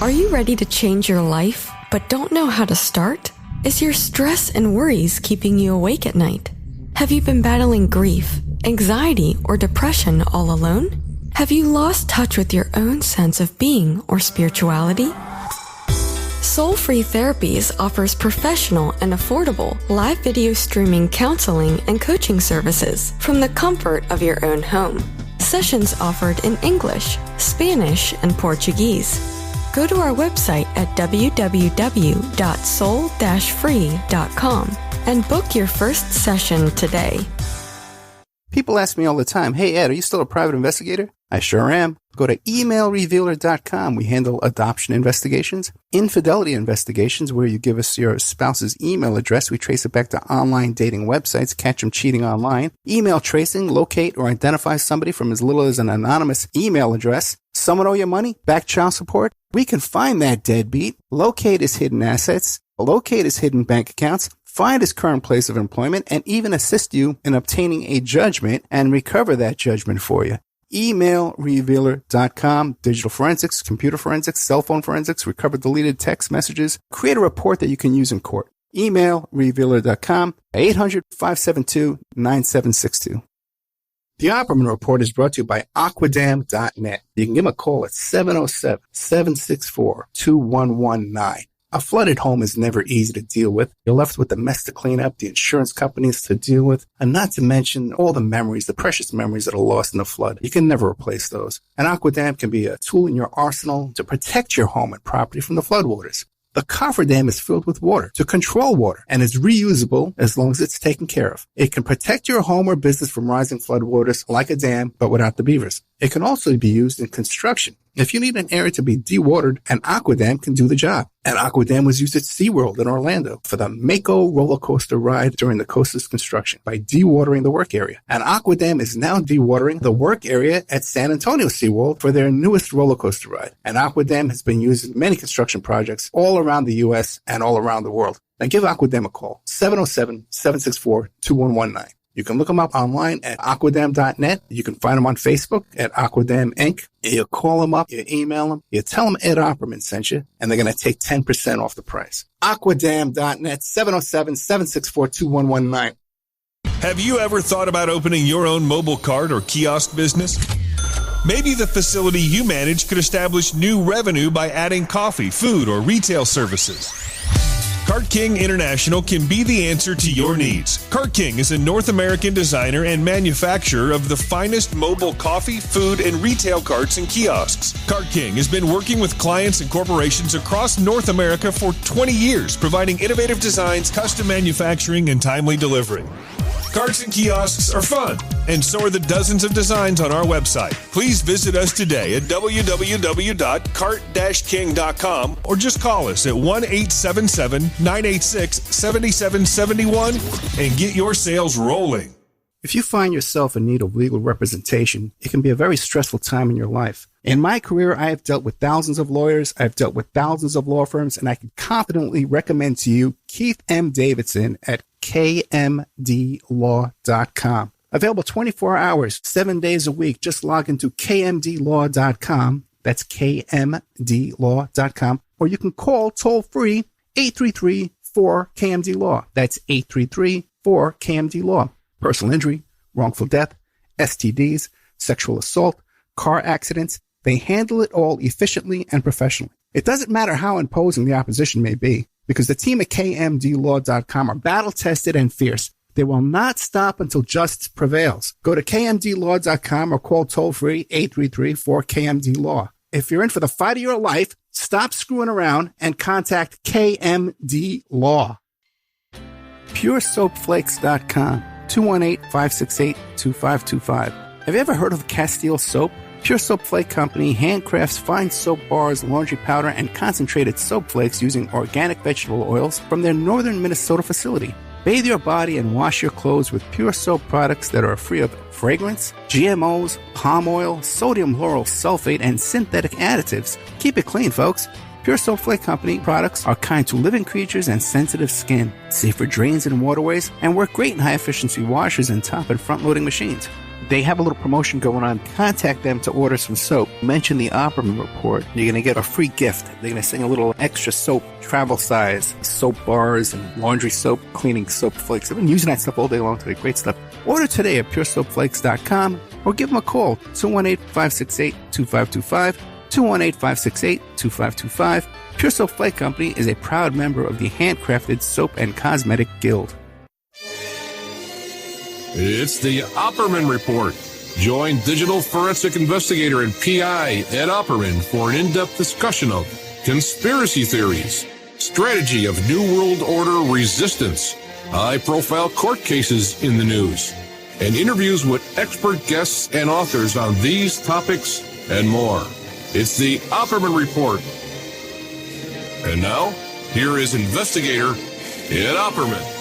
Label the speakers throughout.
Speaker 1: Are you ready to change your life, but don't know how to start? Is your stress and worries keeping you awake at night? Have you been battling grief, anxiety, or depression all alone? Have you lost touch with your own sense of being or spirituality? Soul Free Therapies offers professional and affordable live video streaming counseling and coaching services from the comfort of your own home. Sessions offered in English, Spanish, and Portuguese. Go to our website at www.soul-free.com and book your first session today.
Speaker 2: People ask me all the time, hey Ed, are you still a private investigator? I sure am. Go to emailrevealer.com. We handle adoption investigations, infidelity investigations, where you give us your spouse's email address. We trace it back to online dating websites, catch them cheating online. Email tracing, locate or identify somebody from as little as an anonymous email address. Someone owe you money? Back child support? We can find that deadbeat, locate his hidden assets, locate his hidden bank accounts, find his current place of employment, and even assist you in obtaining a judgment and recover that judgment for you. Emailrevealer.com, digital forensics, computer forensics, cell phone forensics, recover deleted text messages, create a report that you can use in court. Emailrevealer.com, 800-572-9762. The Opperman Report is brought to you by Aquadam.net. You can give them a call at 707-764-2119. A flooded home is never easy to deal with. You're left with the mess to clean up, the insurance companies to deal with, and not to mention all the memories, the precious memories that are lost in the flood. You can never replace those. And Aquadam can be a tool in your arsenal to protect your home and property from the floodwaters. The cofferdam is filled with water to control water and is reusable as long as it's taken care of. It can protect your home or business from rising floodwaters like a dam, but without the beavers. It can also be used in construction. If you need an area to be dewatered, an Aquadam can do the job. An Aquadam was used at SeaWorld in Orlando for the Mako roller coaster ride during the coaster's construction by dewatering the work area. An Aquadam is now dewatering the work area at San Antonio SeaWorld for their newest roller coaster ride. An Aquadam has been used in many construction projects all around the U.S. and all around the world. Now give Aquadam a call, 707-764-2119. You can look them up online at aquadam.net. You can find them on Facebook at Aquadam Inc. You call them up, you email them, you tell them Ed Opperman sent you, and they're going to take 10% off the price. Aquadam.net, 707-764-2119.
Speaker 3: Have you ever thought about opening your own mobile cart or kiosk business? Maybe the facility you manage could establish new revenue by adding coffee, food, or retail services. Cart King International can be the answer to your needs. Cart King is a North American designer and manufacturer of the finest mobile coffee, food, and retail carts and kiosks. Cart King has been working with clients and corporations across North America for 20 years, providing innovative designs, custom manufacturing, and timely delivery. Carts and kiosks are fun, and so are the dozens of designs on our website. Please visit us today at www.cart-king.com or just call us at 1-877-986-7771 and get your sales rolling.
Speaker 2: If you find yourself in need of legal representation, it can be a very stressful time in your life. In my career, I have dealt with thousands of lawyers, I've dealt with thousands of law firms, and I can confidently recommend to you Keith M. Davidson at kmdlaw.com. Available 24 hours, 7 days a week. Just log into kmdlaw.com. That's kmdlaw.com. Or you can call toll-free 833-4KMD-LAW. That's 833-4KMD-LAW. Personal injury, wrongful death, STDs, sexual assault, car accidents. They handle it all efficiently and professionally. It doesn't matter how imposing the opposition may be, because the team at kmdlaw.com are battle-tested and fierce. They will not stop until justice prevails. Go to kmdlaw.com or call toll-free 833-4KMD-LAW. If you're in for the fight of your life, stop screwing around and contact KMD Law. PureSoapFlakes.com, 218-568-2525. Have you ever heard of Castile Soap? Pure Soap Flake Company handcrafts fine soap bars, laundry powder, and concentrated soap flakes using organic vegetable oils from their northern Minnesota facility. Bathe your body and wash your clothes with Pure Soap products that are free of fragrance, GMOs, palm oil, sodium lauryl sulfate, and synthetic additives. Keep it clean, folks. Pure Soap Flake Company products are kind to living creatures and sensitive skin, safe for drains and waterways, and work great in high-efficiency washers and top and front-loading machines. They have a little promotion going on. Contact them to order some soap. Mention the Opperman Report. You're going to get a free gift. They're going to send you a little extra soap, travel size, soap bars and laundry soap, cleaning soap flakes. I've been using that stuff all day long today. Great stuff. Order today at puresoapflakes.com or give them a call, 218-568-2525, 218-568-2525. Pure Soap Flake Company is a proud member of the Handcrafted Soap and Cosmetic Guild.
Speaker 4: It's the Opperman Report. Join digital forensic investigator and PI Ed Opperman for an in-depth discussion of conspiracy theories, strategy of New World Order resistance, high-profile court cases in the news, and interviews with expert guests and authors on these topics and more. It's the Opperman Report. And now, here is investigator Ed Opperman.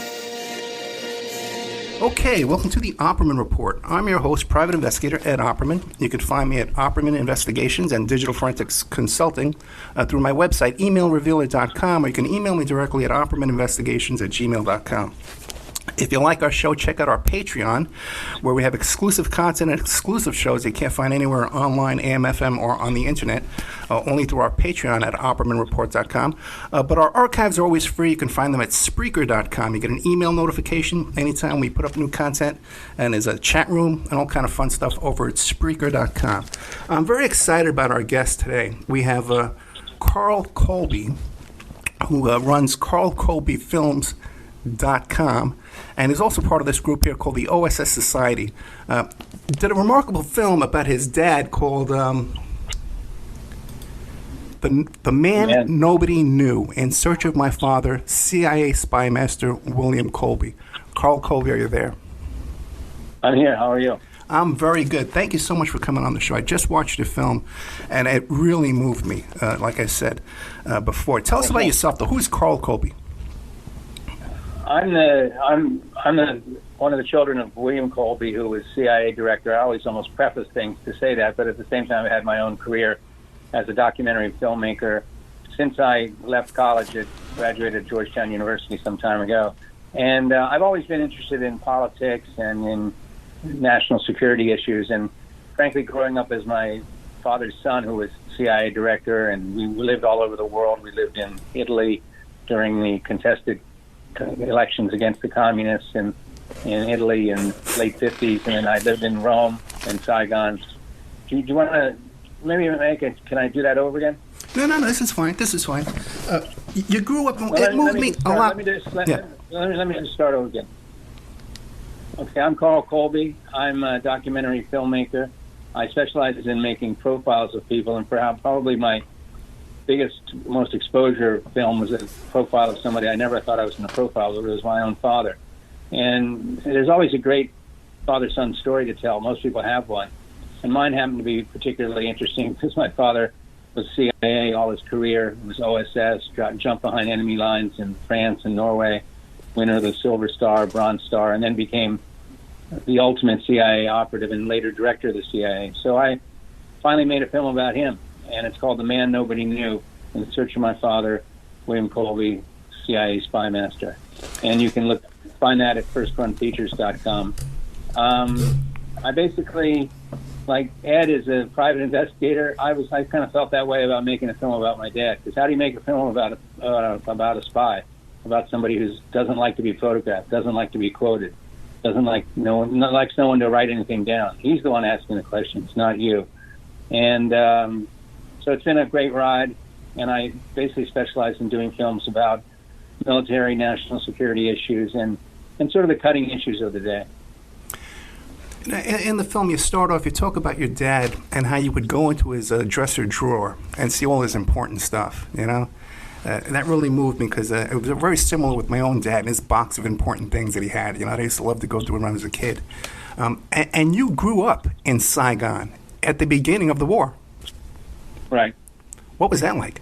Speaker 2: Okay, welcome to the Opperman Report. I'm your host, Private Investigator Ed Opperman. You can find me at Opperman Investigations and Digital Forensics Consulting through my website, emailrevealer.com, or you can email me directly at oppermaninvestigations@gmail.com. If you like our show, check out our Patreon, where we have exclusive content and exclusive shows you can't find anywhere online, AM, FM, or on the internet, only through our Patreon at oppermanreport.com. But our archives are always free. You can find them at Spreaker.com. You get an email notification anytime we put up new content, and there's a chat room and all kind of fun stuff over at Spreaker.com. I'm very excited about our guest today. We have Carl Colby, who runs carlcolbyfilms.com, and is also part of this group here called the OSS Society. Did a remarkable film about his dad called The Man Nobody Knew, In Search of My Father, CIA Spy Master William Colby. Carl Colby, are you there?
Speaker 5: I'm here. How are you?
Speaker 2: I'm very good. Thank you so much for coming on the show. I just watched the film, and it really moved me, like I said before. Tell us about yourself, though. Who's Carl Colby?
Speaker 5: I'm one of the children of William Colby, who was CIA director. I always almost preface things to say that, but at the same time, I had my own career as a documentary filmmaker since I left college. I graduated at Georgetown University some time ago, and I've always been interested in politics and in national security issues. And frankly, growing up as my father's son, who was CIA director, and we lived all over the world. We lived in Italy during the contested elections against the communists in Italy in late 50s, and then I lived in Rome and Saigon. Do you want to maybe make it? Can I do that over again?
Speaker 2: No, this is fine. You grew up, it moved me a lot.
Speaker 5: Let me just start over again. Okay, I'm Carl Colby. I'm a documentary filmmaker. I specialize in making profiles of people, and perhaps probably my biggest, most exposure film was a profile of somebody I never thought I was going to profile, but it was my own father. And there's always a great father-son story to tell. Most people have one. And mine happened to be particularly interesting because my father was CIA all his career, was OSS, jumped behind enemy lines in France and Norway, winner of the Silver Star, Bronze Star, and then became the ultimate CIA operative and later director of the CIA. So I finally made a film about him, and it's called The Man Nobody Knew, In Search of My Father, William Colby, CIA Spy Master. And you can find that at firstrunfeatures.com. I basically, like Ed is a private investigator, I kind of felt that way about making a film about my dad. Because how do you make a film about a spy, about somebody who doesn't like to be photographed, doesn't like to be quoted, likes no one to write anything down? He's the one asking the questions, not you. And so it's been a great ride, and I basically specialize in doing films about military, national security issues, and sort of the cutting issues of the day.
Speaker 2: In the film, you start off, you talk about your dad and how you would go into his dresser drawer and see all his important stuff, you know? And that really moved me because it was very similar with my own dad and his box of important things that he had. You know, I used to love to go through when I was a kid. And you grew up in Saigon at the beginning of the war.
Speaker 5: Right.
Speaker 2: What was that like?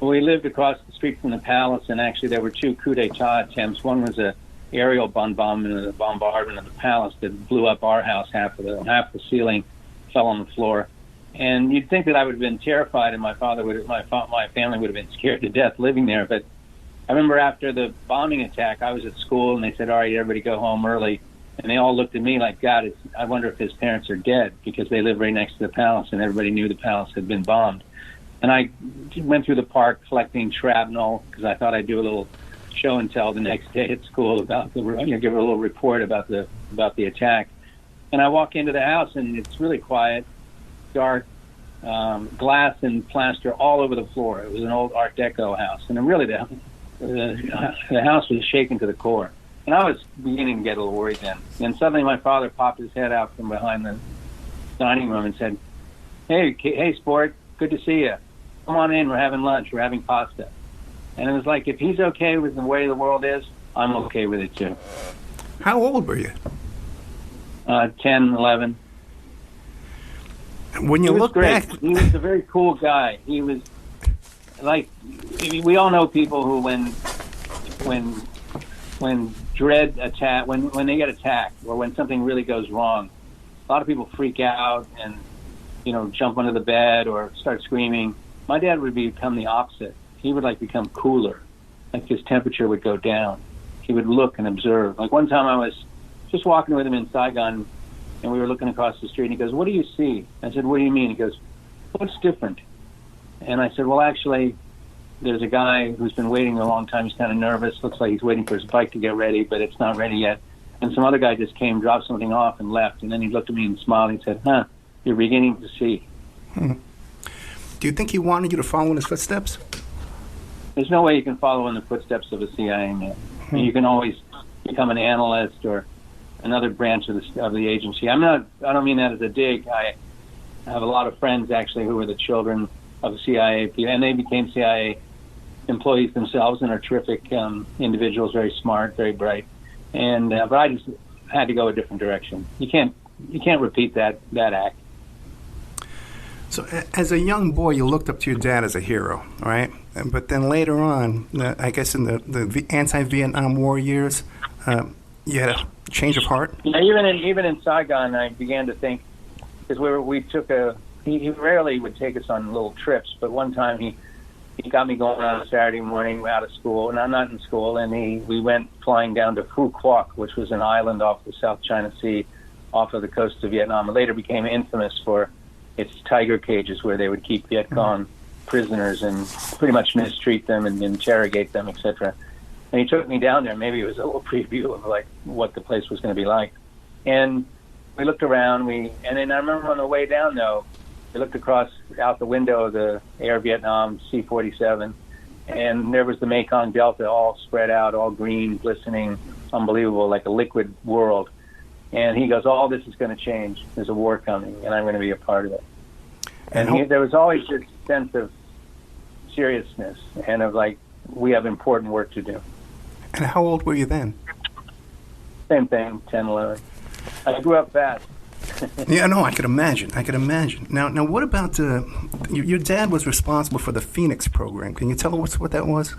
Speaker 5: Well, we lived across the street from the palace, and actually there were two coup d'etat attempts. One was a aerial bombardment of the palace that blew up our house. Half the ceiling fell on the floor. And you'd think that I would have been terrified, and my family would have been scared to death living there. But I remember after the bombing attack, I was at school, and they said, "All right, everybody go home early." And they all looked at me like, God, I wonder if his parents are dead, because they live right next to the palace, and everybody knew the palace had been bombed. And I went through the park collecting shrapnel, because I thought I'd do a little show and tell the next day at school about give a little report about the attack. And I walk into the house, and it's really quiet, dark, glass and plaster all over the floor. It was an old Art Deco house, and really the house was shaken to the core. And I was beginning to get a little worried then. And suddenly my father popped his head out from behind the dining room and said, hey, sport, good to see you. Come on in, we're having lunch, we're having pasta. And it was like, if he's okay with the way the world is, I'm okay with it too.
Speaker 2: How old were you?
Speaker 5: 10, 11.
Speaker 2: When you look back...
Speaker 5: He was a very cool guy. He was like, we all know people who when dread attack, when they get attacked, or when something really goes wrong, a lot of people freak out and, jump under the bed or start screaming. My dad would become the opposite. He would become cooler. Like his temperature would go down. He would look and observe. Like one time I was just walking with him in Saigon, and we were looking across the street, and he goes, "What do you see?" I said, "What do you mean?" He goes, "What's different?" And I said, "Well, actually, there's a guy who's been waiting a long time. He's kind of nervous. Looks like he's waiting for his bike to get ready, but it's not ready yet. And some other guy just came, dropped something off, and left. And then he looked at me and smiled and said, you're beginning to see."
Speaker 2: Do you think he wanted you to follow in his footsteps?
Speaker 5: There's no way you can follow in the footsteps of a CIA man. You can always become an analyst or another branch of the agency. I don't mean that as a dig. I have a lot of friends, actually, who were the children of the CIA, and they became CIA employees themselves and are terrific individuals, very smart, very bright. And but I just had to go a different direction. You can't repeat that act.
Speaker 2: So as a young boy, you looked up to your dad as a hero, right? But then later on, I guess in the anti-Vietnam War years, you had a change of heart?
Speaker 5: Yeah, even in Saigon, I began to think, because he rarely would take us on little trips, but one time he got me going on a Saturday morning out of school, and I'm not in school, and we went flying down to Phu Quoc, which was an island off the South China Sea, off of the coast of Vietnam. It later became infamous for its tiger cages, where they would keep Viet Cong prisoners and pretty much mistreat them and interrogate them, etc. And he took me down there. Maybe it was a little preview of what the place was going to be like. And we looked around. And then I remember on the way down, though, we looked out the window of the Air Vietnam C-47, and there was the Mekong Delta all spread out, all green, glistening, unbelievable, like a liquid world. And he goes, all this is going to change. There's a war coming, and I'm going to be a part of it. And there was always this sense of seriousness and of we have important work to do.
Speaker 2: And how old were you then?
Speaker 5: Same thing, 10, 11. I grew up fast.
Speaker 2: Yeah, no, I could imagine. Now, what about your dad was responsible for the Phoenix program. Can you tell us what that was?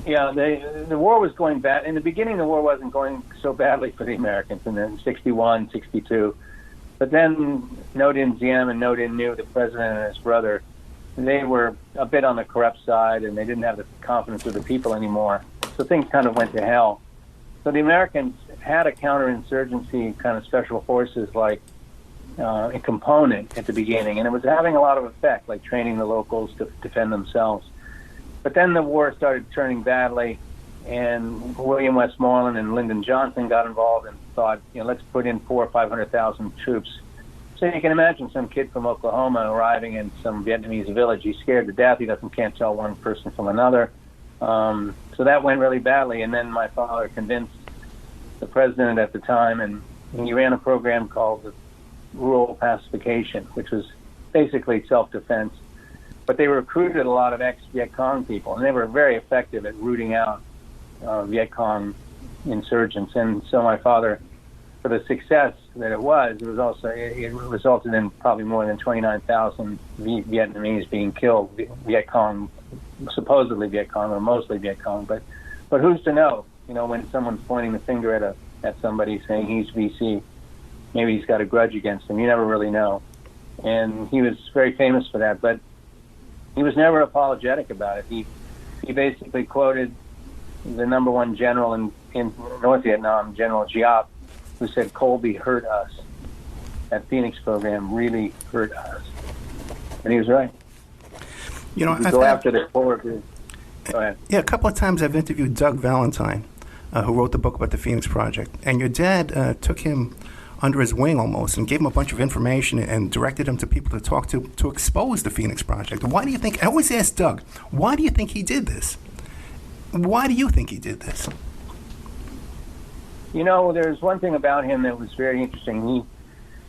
Speaker 5: Yeah, the war was going bad. In the beginning, the war wasn't going so badly for the Americans in 61, 62. But then Ngo Dinh Diem and Ngo Dinh Nhu, the president and his brother, they were a bit on the corrupt side, and they didn't have the confidence of the people anymore. So things kind of went to hell. So the Americans had a counterinsurgency kind of special forces a component at the beginning, and it was having a lot of effect, like training the locals to defend themselves. But then the war started turning badly, and William Westmoreland and Lyndon Johnson got involved and thought, let's put in 400,000 or 500,000 troops. So you can imagine some kid from Oklahoma arriving in some Vietnamese village. He's scared to death. He can't tell one person from another. So that went really badly. And then my father convinced the president at the time, and he ran a program called the Rural Pacification, which was basically self-defense. But they recruited a lot of ex-Viet Cong people, and they were very effective at rooting out Viet Cong insurgents. And so my father, for the success that it resulted in probably more than 29,000 Vietnamese being killed, Viet Cong, supposedly Viet Cong or mostly Viet Cong. But who's to know? When someone's pointing the finger at somebody saying he's VC, maybe he's got a grudge against him. You never really know. And he was very famous for that, but he was never apologetic about it. He basically quoted the number one general in North Vietnam, General Giap, who said Colby hurt us. That Phoenix program really hurt us. And he was right.
Speaker 2: You know,
Speaker 5: go after the forward. Go ahead.
Speaker 2: Yeah, a couple of times I've interviewed Doug Valentine, who wrote the book about the Phoenix Project. And your dad took him under his wing almost and gave him a bunch of information and directed him to people to talk to expose the Phoenix Project. Why do you think, I always ask Doug, why do you think he did this? Why do you think he did this?
Speaker 5: You know, there's one thing about him that was very interesting. He,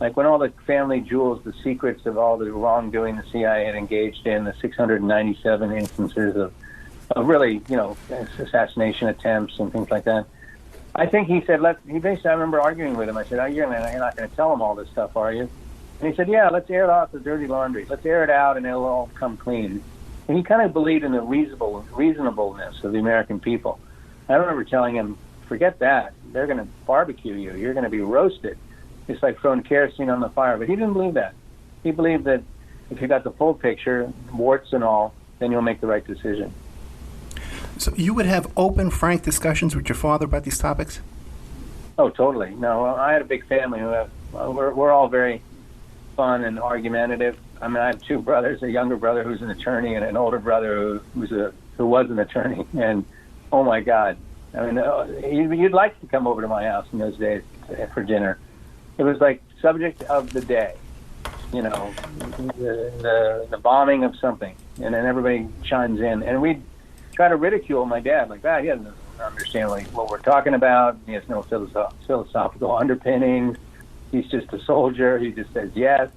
Speaker 5: like when all the family jewels, the secrets of all the wrongdoing the CIA had engaged in, the 697 instances of really, you know, assassination attempts and things like that. I think he said, he basically, I remember arguing with him. I said, oh, you're not going to tell him all this stuff, are you? And he said, yeah, let's air it off the dirty laundry. Let's air it out and it'll all come clean. And he kind of believed in the reasonableness of the American people. I remember telling him, forget that. They're going to barbecue you. You're going to be roasted. It's like throwing kerosene on the fire. But he didn't believe that. He believed that if you got the full picture, warts and all, then you'll make the right decision.
Speaker 2: So you would have open, frank discussions with your father about these topics?
Speaker 5: Oh, totally. No, I had a big family we're all very fun and argumentative. I mean, I have two brothers, a younger brother who's an attorney and an older brother who was an attorney. And, oh, my God. I mean, you'd like to come over to my house in those days for dinner. It was like subject of the day, you know, the bombing of something. And then everybody chimes in. And we'd try to ridicule my dad, like, he doesn't understand what we're talking about. He has no philosophical underpinnings. He's just a soldier. He just says yes.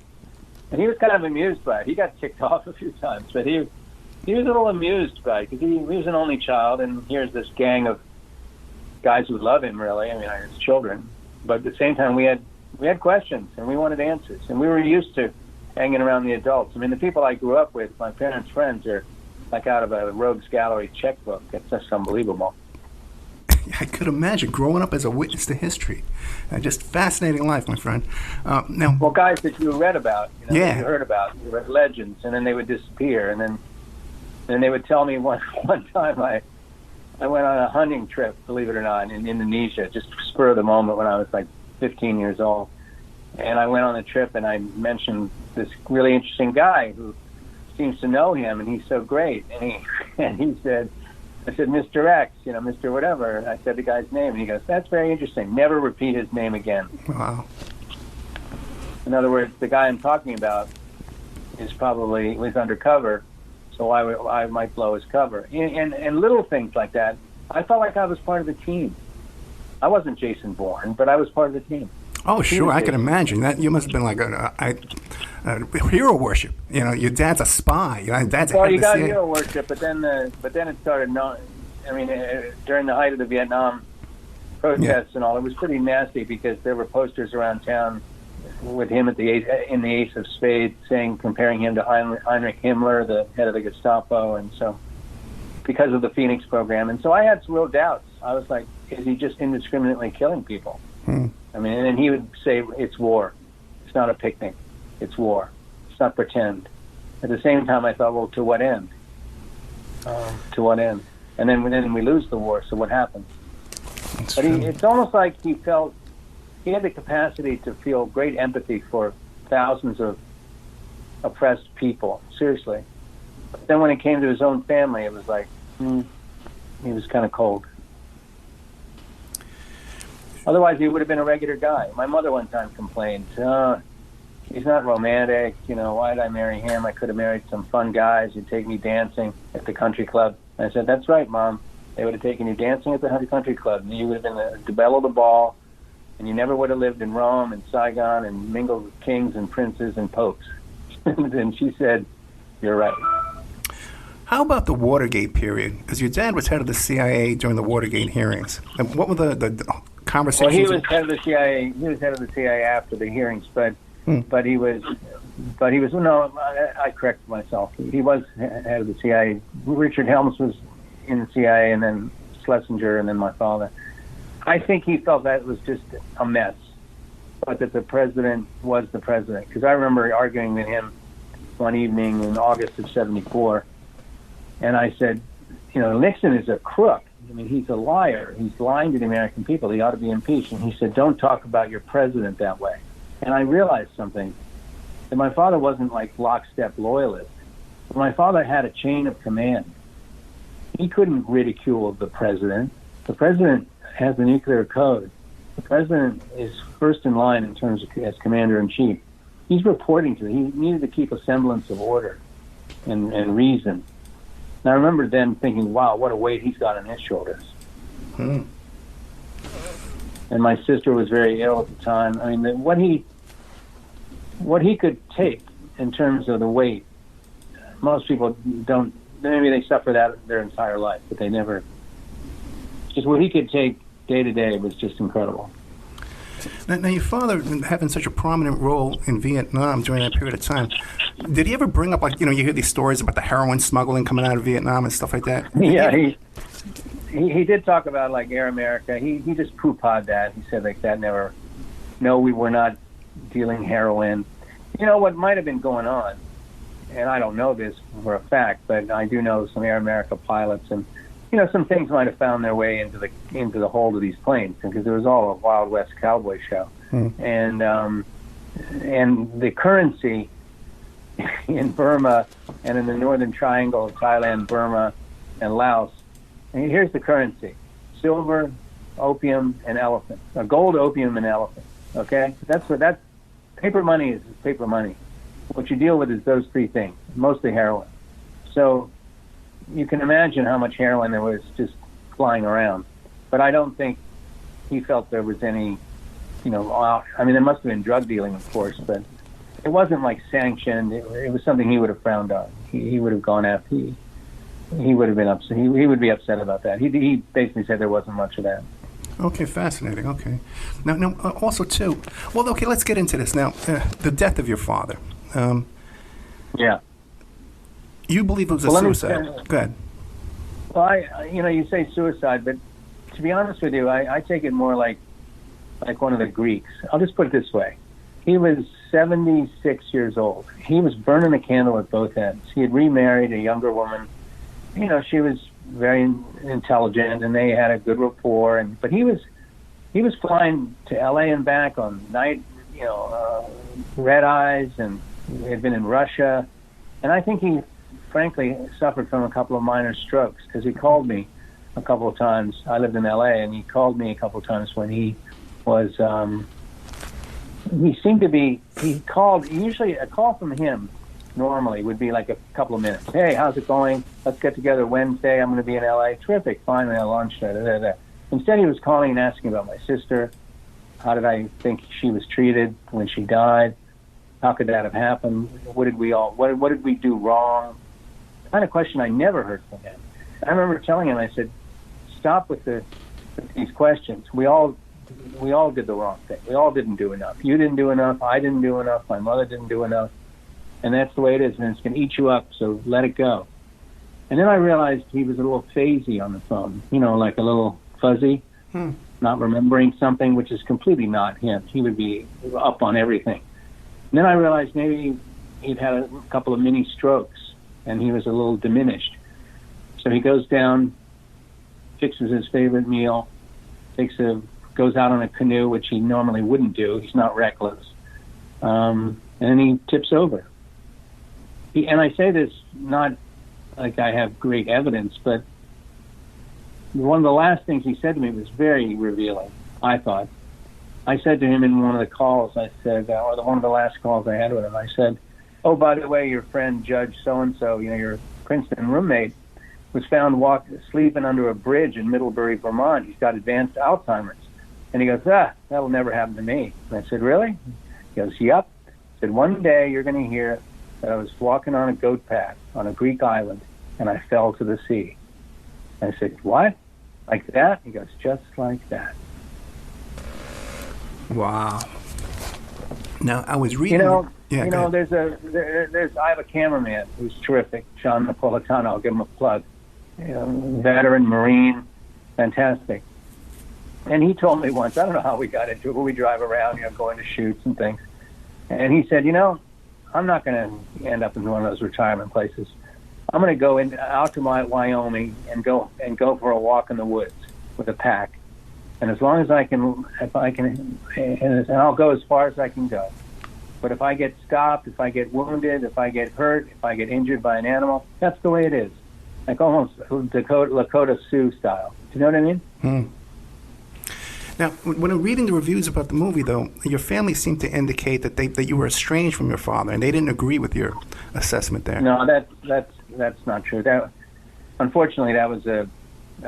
Speaker 5: And he was kind of amused by it. He got kicked off a few times, but he was a little amused by it because he was an only child, and here's this gang of guys who love him, really. I mean, his children. But at the same time, we had questions, and we wanted answers. And we were used to hanging around the adults. I mean, the people I grew up with, my parents' friends, are like out of a rogues gallery checkbook. It's just unbelievable.
Speaker 2: I could imagine growing up as a witness to history. Just fascinating life, my friend.
Speaker 5: Well, guys that you read about, you
Speaker 2: yeah.
Speaker 5: You heard about, you read legends, and then they would disappear. And then they would tell me one time I went on a hunting trip, believe it or not, in Indonesia, just spur of the moment when I was like 15 years old. And I went on the trip and I mentioned this really interesting guy who seems to know him, and he's so great. And he said, I said, Mr. X, you know, Mr. whatever. And I said the guy's name, and he goes, that's very interesting. Never repeat his name again.
Speaker 2: Wow.
Speaker 5: In other words, the guy I'm talking about was undercover, so I might blow his cover. And little things like that, I felt like I was part of the team. I wasn't Jason Bourne, but I was part of the team.
Speaker 2: Oh, sure, I can imagine that. You must have been like hero worship. You know, your dad's a spy. You
Speaker 5: got hero worship, but then it started. During the height of the Vietnam protests and all, it was pretty nasty because there were posters around town with him in the Ace of Spades, comparing him to Heinrich Himmler, the head of the Gestapo, and so because of the Phoenix program, and so I had some real doubts. I was like, is he just indiscriminately killing people? I mean, and then he would say, it's war. It's not a picnic. It's war. It's not pretend. At the same time, I thought, well, to what end? To what end? And then we lose the war, so what happens? It's almost like he had the capacity to feel great empathy for thousands of oppressed people, seriously. But then when it came to his own family, it was like, he was kind of cold. Otherwise, he would have been a regular guy. My mother one time complained, he's not romantic. You know, why did I marry him? I could have married some fun guys who'd take me dancing at the country club. And I said, that's right, Mom. They would have taken you dancing at the country club, and you would have been the belle of the ball, and you never would have lived in Rome and Saigon and mingled with kings and princes and popes. And she said, you're right.
Speaker 2: How about the Watergate period? Because your dad was head of the CIA during the Watergate hearings. And what were the conversations?
Speaker 5: Well, he was head of the CIA. He was head of the CIA after the hearings, but he was. No, I corrected myself. He was head of the CIA. Richard Helms was in the CIA, and then Schlesinger, and then my father. I think he felt that it was just a mess, but that the president was the president. Because I remember arguing with him one evening in August of '74. And I said, you know, Nixon is a crook. I mean, he's a liar. He's lying to the American people. He ought to be impeached. And he said, don't talk about your president that way. And I realized something, that my father wasn't like lockstep loyalist. My father had a chain of command. He couldn't ridicule the president. The president has the nuclear code. The president is first in line in terms of as commander-in-chief. He's reporting to them. He needed to keep a semblance of order and reason. And I remember then thinking, wow, what a weight he's got on his shoulders. And my sister was very ill at the time. I mean, what he could take in terms of the weight, most people don't. Maybe they suffer that their entire life, but they never. Just what he could take day to day was just incredible.
Speaker 2: Now, your father having such a prominent role in Vietnam during that period of time, did he ever bring up, like, you hear these stories about the heroin smuggling coming out of Vietnam and stuff like that?
Speaker 5: Yeah, he did talk about, like, Air America. He just poo-pawed that. He said, like, that never, no, we were not dealing heroin. What might have been going on, and I don't know this for a fact, but I do know some Air America pilots, and some things might have found their way into the hold of these planes, because it was all a Wild West cowboy show. And the currency in Burma and in the Northern Triangle of Thailand, Burma, and Laos. And here's the currency: silver, opium, and elephant. Gold, opium, and elephant. Okay, that's paper money is paper money. What you deal with is those three things, mostly heroin. So you can imagine how much heroin there was just flying around. But I don't think he felt there was any, I mean, there must have been drug dealing, of course, but it wasn't like sanctioned. It was something he would have frowned on. He would have gone after. He would have been upset. He would be upset about that. He basically said there wasn't much of that.
Speaker 2: Okay, fascinating. Okay. Now, also, too, well, okay, let's get into this. Now, the death of your father.
Speaker 5: Yeah.
Speaker 2: You believe it was a suicide. Go ahead.
Speaker 5: Well, you say suicide, but to be honest with you, I take it more like one of the Greeks. I'll just put it this way. He was 76 years old. He was burning a candle at both ends. He had remarried a younger woman. She was very intelligent, and they had a good rapport. But he was flying to L.A. and back on night, red eyes, and had been in Russia. And I think he, frankly, suffered from a couple of minor strokes, because he called me a couple of times. I lived in L.A., and he called me a couple of times when he was, he seemed to be, usually a call from him normally would be like a couple of minutes. Hey, how's it going? Let's get together Wednesday. I'm going to be in L.A. Terrific. Fine, we have lunch. Da, da, da, da. Instead, he was calling and asking about my sister. How did I think she was treated when she died? How could that have happened? What did we do wrong? The kind of question I never heard from him. I remember telling him, I said, stop with these questions. We all did the wrong thing. We all didn't do enough. You didn't do enough. I didn't do enough. My mother didn't do enough. And that's the way it is, and it's going to eat you up, so let it go. And then I realized he was a little phasey on the phone, like a little fuzzy, not remembering something, which is completely not him. He would be up on everything. And then I realized maybe he'd had a couple of mini strokes, and he was a little diminished. So he goes down, fixes his favorite meal, goes out on a canoe, which he normally wouldn't do. He's not reckless. And then he tips over. And I say this not like I have great evidence, but one of the last things he said to me was very revealing, I thought. I said to him in one of the calls, I said, or one of the last calls I had with him, I said, oh, by the way, your friend Judge so-and-so, your Princeton roommate, was found sleeping under a bridge in Middlebury, Vermont. He's got advanced Alzheimer's. And he goes, that'll never happen to me. And I said, really? He goes, yep. I said, one day you're going to hear that I was walking on a goat path on a Greek island, and I fell to the sea. And I said, what? Like that? He goes, just like that.
Speaker 2: Wow. Now, I was reading...
Speaker 5: there's I have a cameraman who's terrific, Sean Napolitano. I'll give him a plug. Veteran, Marine, fantastic. And he told me once, I don't know how we got into it, but we drive around, going to shoots and things. And he said, I'm not going to end up in one of those retirement places. I'm going to go out to Wyoming and go for a walk in the woods with a pack. And as long as and I'll go as far as I can go. But if I get stopped, if I get wounded, if I get hurt, if I get injured by an animal, that's the way it is. Like almost Lakota Sioux style. Do you know what I mean?
Speaker 2: Now, when reading the reviews about the movie, though, your family seemed to indicate that you were estranged from your father, and they didn't agree with your assessment there.
Speaker 5: No, that's not true. Unfortunately, that was a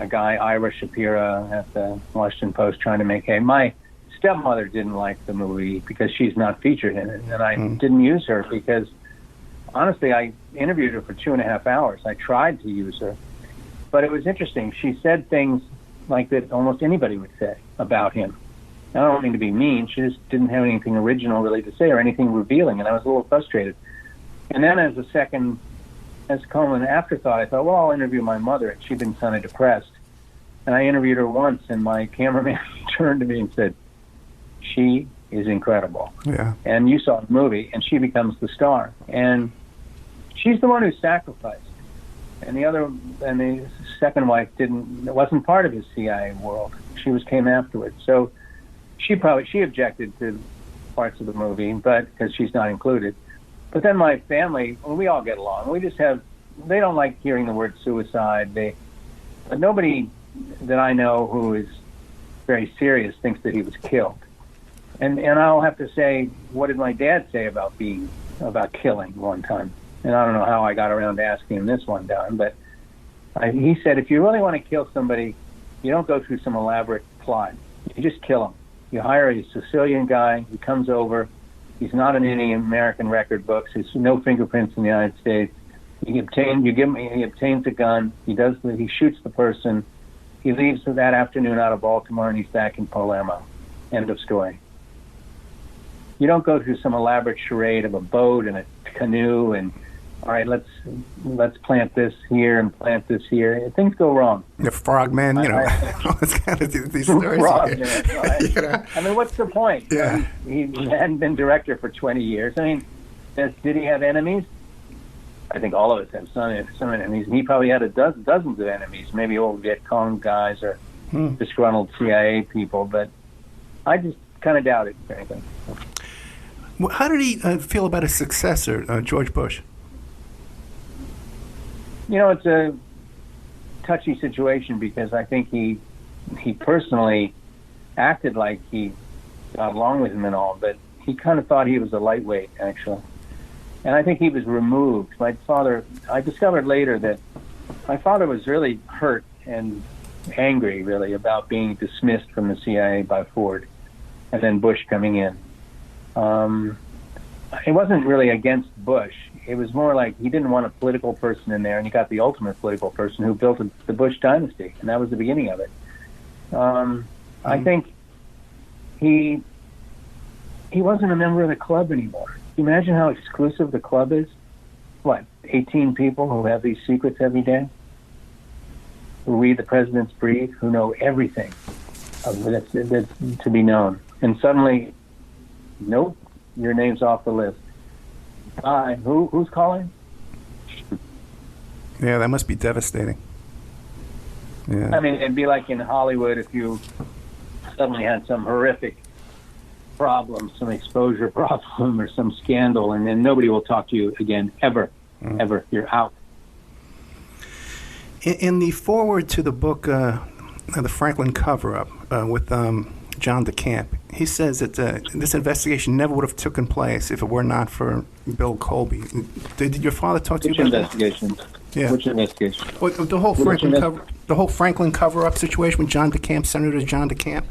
Speaker 5: guy, Ira Shapiro, at the Washington Post, trying to make hay. My stepmother didn't like the movie because she's not featured in it, and I didn't use her because, honestly, I interviewed her for 2.5 hours. I tried to use her, but it was interesting. She said things like that almost anybody would say about him. I don't mean to be mean. She just didn't have anything original really to say or anything revealing, and I was a little frustrated. And then as an afterthought, I thought, well, I'll interview my mother. And she'd been kind of depressed. And I interviewed her once, and my cameraman turned to me and said, she is incredible.
Speaker 2: Yeah.
Speaker 5: And you saw the movie, and she becomes the star. And she's the one who sacrificed. And the second wife wasn't part of his CIA world. She came afterwards. So she objected to parts of the movie, but because she's not included. But then my family, we all get along. They don't like hearing the word suicide. But nobody that I know who is very serious thinks that he was killed. And I'll have to say, what did my dad say about killing one time? And I don't know how I got around to asking him this one time, but he said, if you really want to kill somebody, you don't go through some elaborate plot. You just kill him. You hire a Sicilian guy. He comes over. He's not in any American record books. There's no fingerprints in the United States. He obtains a gun. He shoots the person. He leaves that afternoon out of Baltimore, and he's back in Palermo. End of story. You don't go through some elaborate charade of a boat and a canoe and, all right, let's plant this here and plant this here. Things go wrong.
Speaker 2: The frogmen, it's kind of these stories.
Speaker 5: Frogmen, right? I mean, what's the point?
Speaker 2: Yeah.
Speaker 5: He hadn't been director for 20 years. I mean, did he have enemies? I think all of us have some enemies. He probably had dozens of enemies, maybe old Viet Cong guys or disgruntled CIA people, but I just kind of doubt it, frankly.
Speaker 2: Well, how did he feel about his successor, George Bush?
Speaker 5: It's a touchy situation because I think he personally acted like he got along with him and all, but he kind of thought he was a lightweight, actually. And I think he was removed. I discovered later that my father was really hurt and angry, really, about being dismissed from the CIA by Ford and then Bush coming in. It wasn't really against Bush. It was more like he didn't want a political person in there, and he got the ultimate political person who built the Bush dynasty, and that was the beginning of it. I think he wasn't a member of the club anymore. Can you imagine how exclusive the club is? 18 people who have these secrets every day, who read the president's brief, who know everything that's to be known. And suddenly, nope, your name's off the list. Who's calling?
Speaker 2: Yeah, that must be devastating. Yeah.
Speaker 5: I mean, it'd be like in Hollywood if you suddenly had some horrific problem, some exposure problem or some scandal, and then nobody will talk to you again, ever. You're out.
Speaker 2: In the foreword to the book, the Franklin Cover-Up, with John DeCamp, he says that this investigation never would have taken place if it were not for Bill Colby. Did your father talk to you about
Speaker 5: investigation?
Speaker 2: Yeah.
Speaker 5: Which investigation?
Speaker 2: Well, the whole Franklin cover-up situation with John DeCamp, Senator John DeCamp.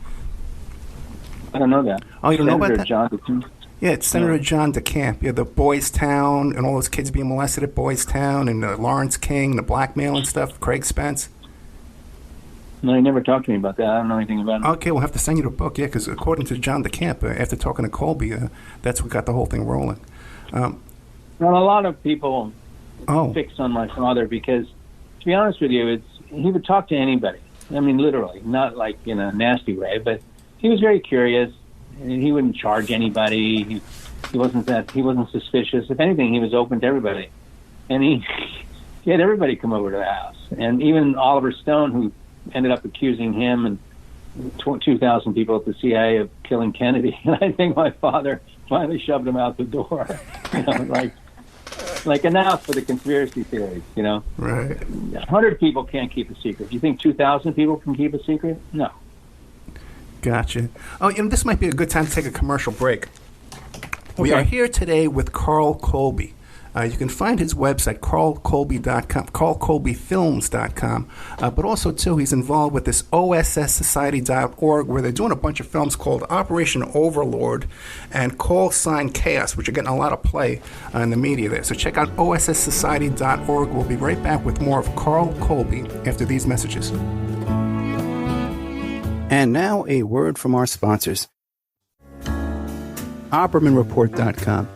Speaker 5: I don't know that.
Speaker 2: Oh, you don't know about that?
Speaker 5: John DeCamp?
Speaker 2: Yeah, it's Senator John DeCamp. Yeah, the Boys Town and all those kids being molested at Boys Town, and Lawrence King, the blackmail and stuff. Craig Spence.
Speaker 5: No, he never talked to me about that. I don't know anything about it.
Speaker 2: Okay, we'll have to send you the book, yeah, because according to John DeCamp, after talking to Colby, that's what got the whole thing rolling.
Speaker 5: Well, a lot of people fix on my father because, to be honest with you, he would talk to anybody. I mean, literally, not like in a nasty way, but he was very curious. And he wouldn't charge anybody. He wasn't suspicious. If anything, he was open to everybody. And he He had everybody come over to the house. And even Oliver Stone, who ended up accusing him and 2,000 people at the CIA of killing Kennedy. And I think my father finally shoved him out the door. Like enough for the conspiracy theories,
Speaker 2: Right.
Speaker 5: 100 people can't keep a secret. Do you think 2,000 people can keep a secret? No.
Speaker 2: Gotcha. Oh, this might be a good time to take a commercial break. Okay. We are here today with Carl Colby. You can find his website, carlcolby.com, carlcolbyfilms.com. But also, too, he's involved with this OSSsociety.org, where they're doing a bunch of films called Operation Overlord and Call Sign Chaos, which are getting a lot of play in the media there. So check out OSSsociety.org. We'll be right back with more of Carl Colby after these messages. And now a word from our sponsors. OppermanReport.com.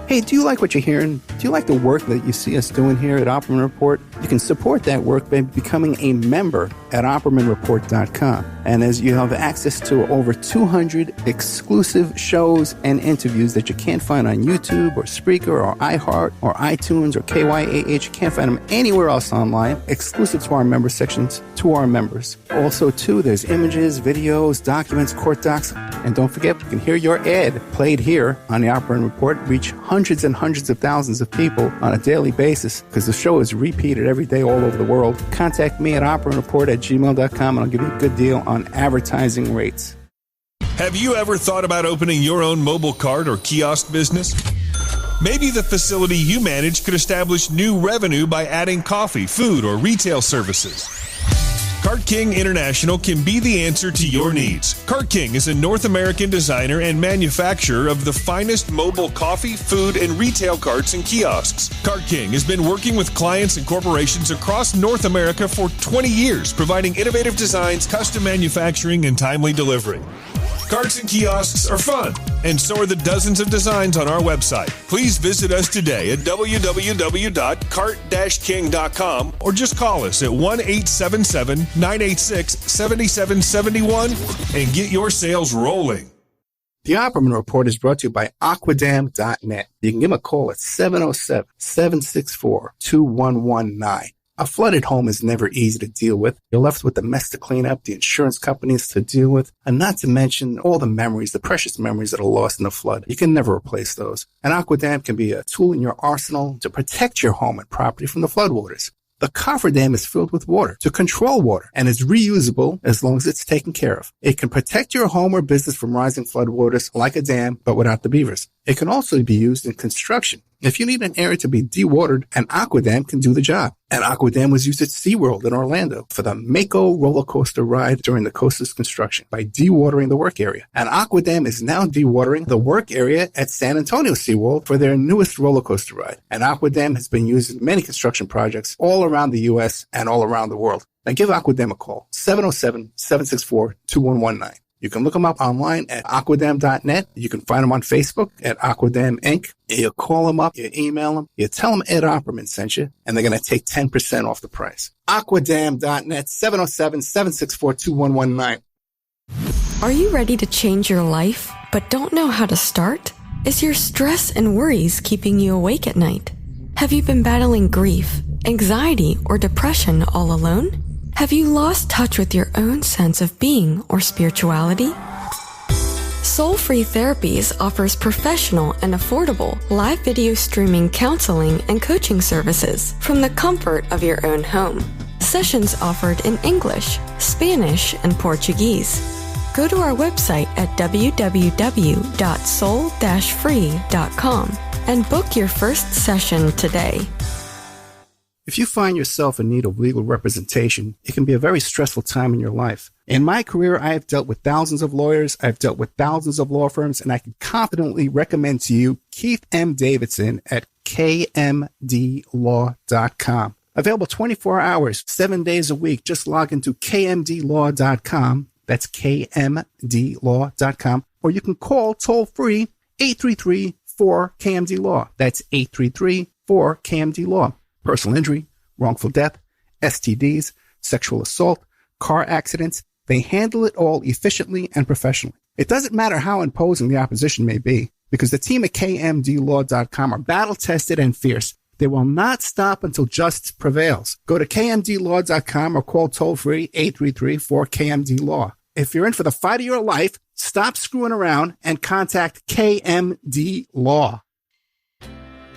Speaker 2: Hey, do you like what you're hearing? Do you like the work that you see us doing here at Opperman Report? You can support that work by becoming a member at OppermanReport.com. And as you have access to over 200 exclusive shows and interviews that you can't find on YouTube or Spreaker or iHeart or iTunes or KYAH. You can't find them anywhere else online, exclusive to our member sections, to our members. Also, too, there's images, videos, documents, court docs. And don't forget, you can hear your ad played here on the Opperman Report, reach hundreds and hundreds of thousands of people on a daily basis, because the show is repeated every day all over the world. Contact me at oppermanreport@gmail.com, and I'll give you a good deal on advertising rates.
Speaker 3: Have you ever thought about opening your own mobile cart or kiosk business? Maybe the facility you manage could establish new revenue by adding coffee, food, or retail services. Cart King International can be the answer to your needs. Cart King is a North American designer and manufacturer of the finest mobile coffee, food, and retail carts and kiosks. Cart King has been working with clients and corporations across North America for 20 years, providing innovative designs, custom manufacturing, and timely delivery. Carts and kiosks are fun, and so are the dozens of designs on our website. Please visit us today at www.cart-king.com or just call us at 1-877-986-7771 and get your sales rolling.
Speaker 2: The Opperman Report is brought to you by Aquadam.net. You can give them a call at 707-764-2119. A flooded home is never easy to deal with. You're left with the mess to clean up, the insurance companies to deal with, and not to mention all the memories, the precious memories that are lost in the flood. You can never replace those. And Aquadam can be a tool in your arsenal to protect your home and property from the floodwaters. The cofferdam is filled with water to control water and is reusable as long as it's taken care of. It can protect your home or business from rising floodwaters like a dam, but without the beavers. It can also be used in construction. If you need an area to be dewatered, an Aquadam can do the job. An Aquadam was used at SeaWorld in Orlando for the Mako roller coaster ride during the coaster's construction by dewatering the work area. An Aquadam is now dewatering the work area at San Antonio SeaWorld for their newest roller coaster ride. An Aquadam has been used in many construction projects all around the U.S. and all around the world. Now give Aquadam a call, 707-764-2119. You can look them up online at aquadam.net. You can find them on Facebook at Aquadam Inc. You call them up, you email them, you tell them Ed Opperman sent you, and they're going to take 10% off the price. Aquadam.net, 707-764-2119.
Speaker 1: Are you ready to change your life, but don't know how to start? Is your stress and worries keeping you awake at night? Have you been battling grief, anxiety, or depression all alone? Have you lost touch with your own sense of being or spirituality? Soul Free Therapies offers professional and affordable live video streaming counseling and coaching services from the comfort of your own home. Sessions offered in English, Spanish, and Portuguese. Go to our website at www.soul-free.com and book your first session today.
Speaker 2: If you find yourself in need of legal representation, it can be a very stressful time in your life. In my career, I have dealt with thousands of lawyers, I've dealt with thousands of law firms, and I can confidently recommend to you Keith M. Davidson at kmdlaw.com. Available 24 hours, 7 days a week. Just log into kmdlaw.com. That's kmdlaw.com. Or you can call toll-free 833-4KMD-LAW. That's 833-4KMD-LAW. Personal injury, wrongful death, STDs, sexual assault, car accidents, they handle it all efficiently and professionally. It doesn't matter how imposing the opposition may be, because the team at kmdlaw.com are battle-tested and fierce. They will not stop until justice prevails. Go to kmdlaw.com or call toll-free 833-4KMD-LAW. If you're in for the fight of your life, stop screwing around and contact KMD Law.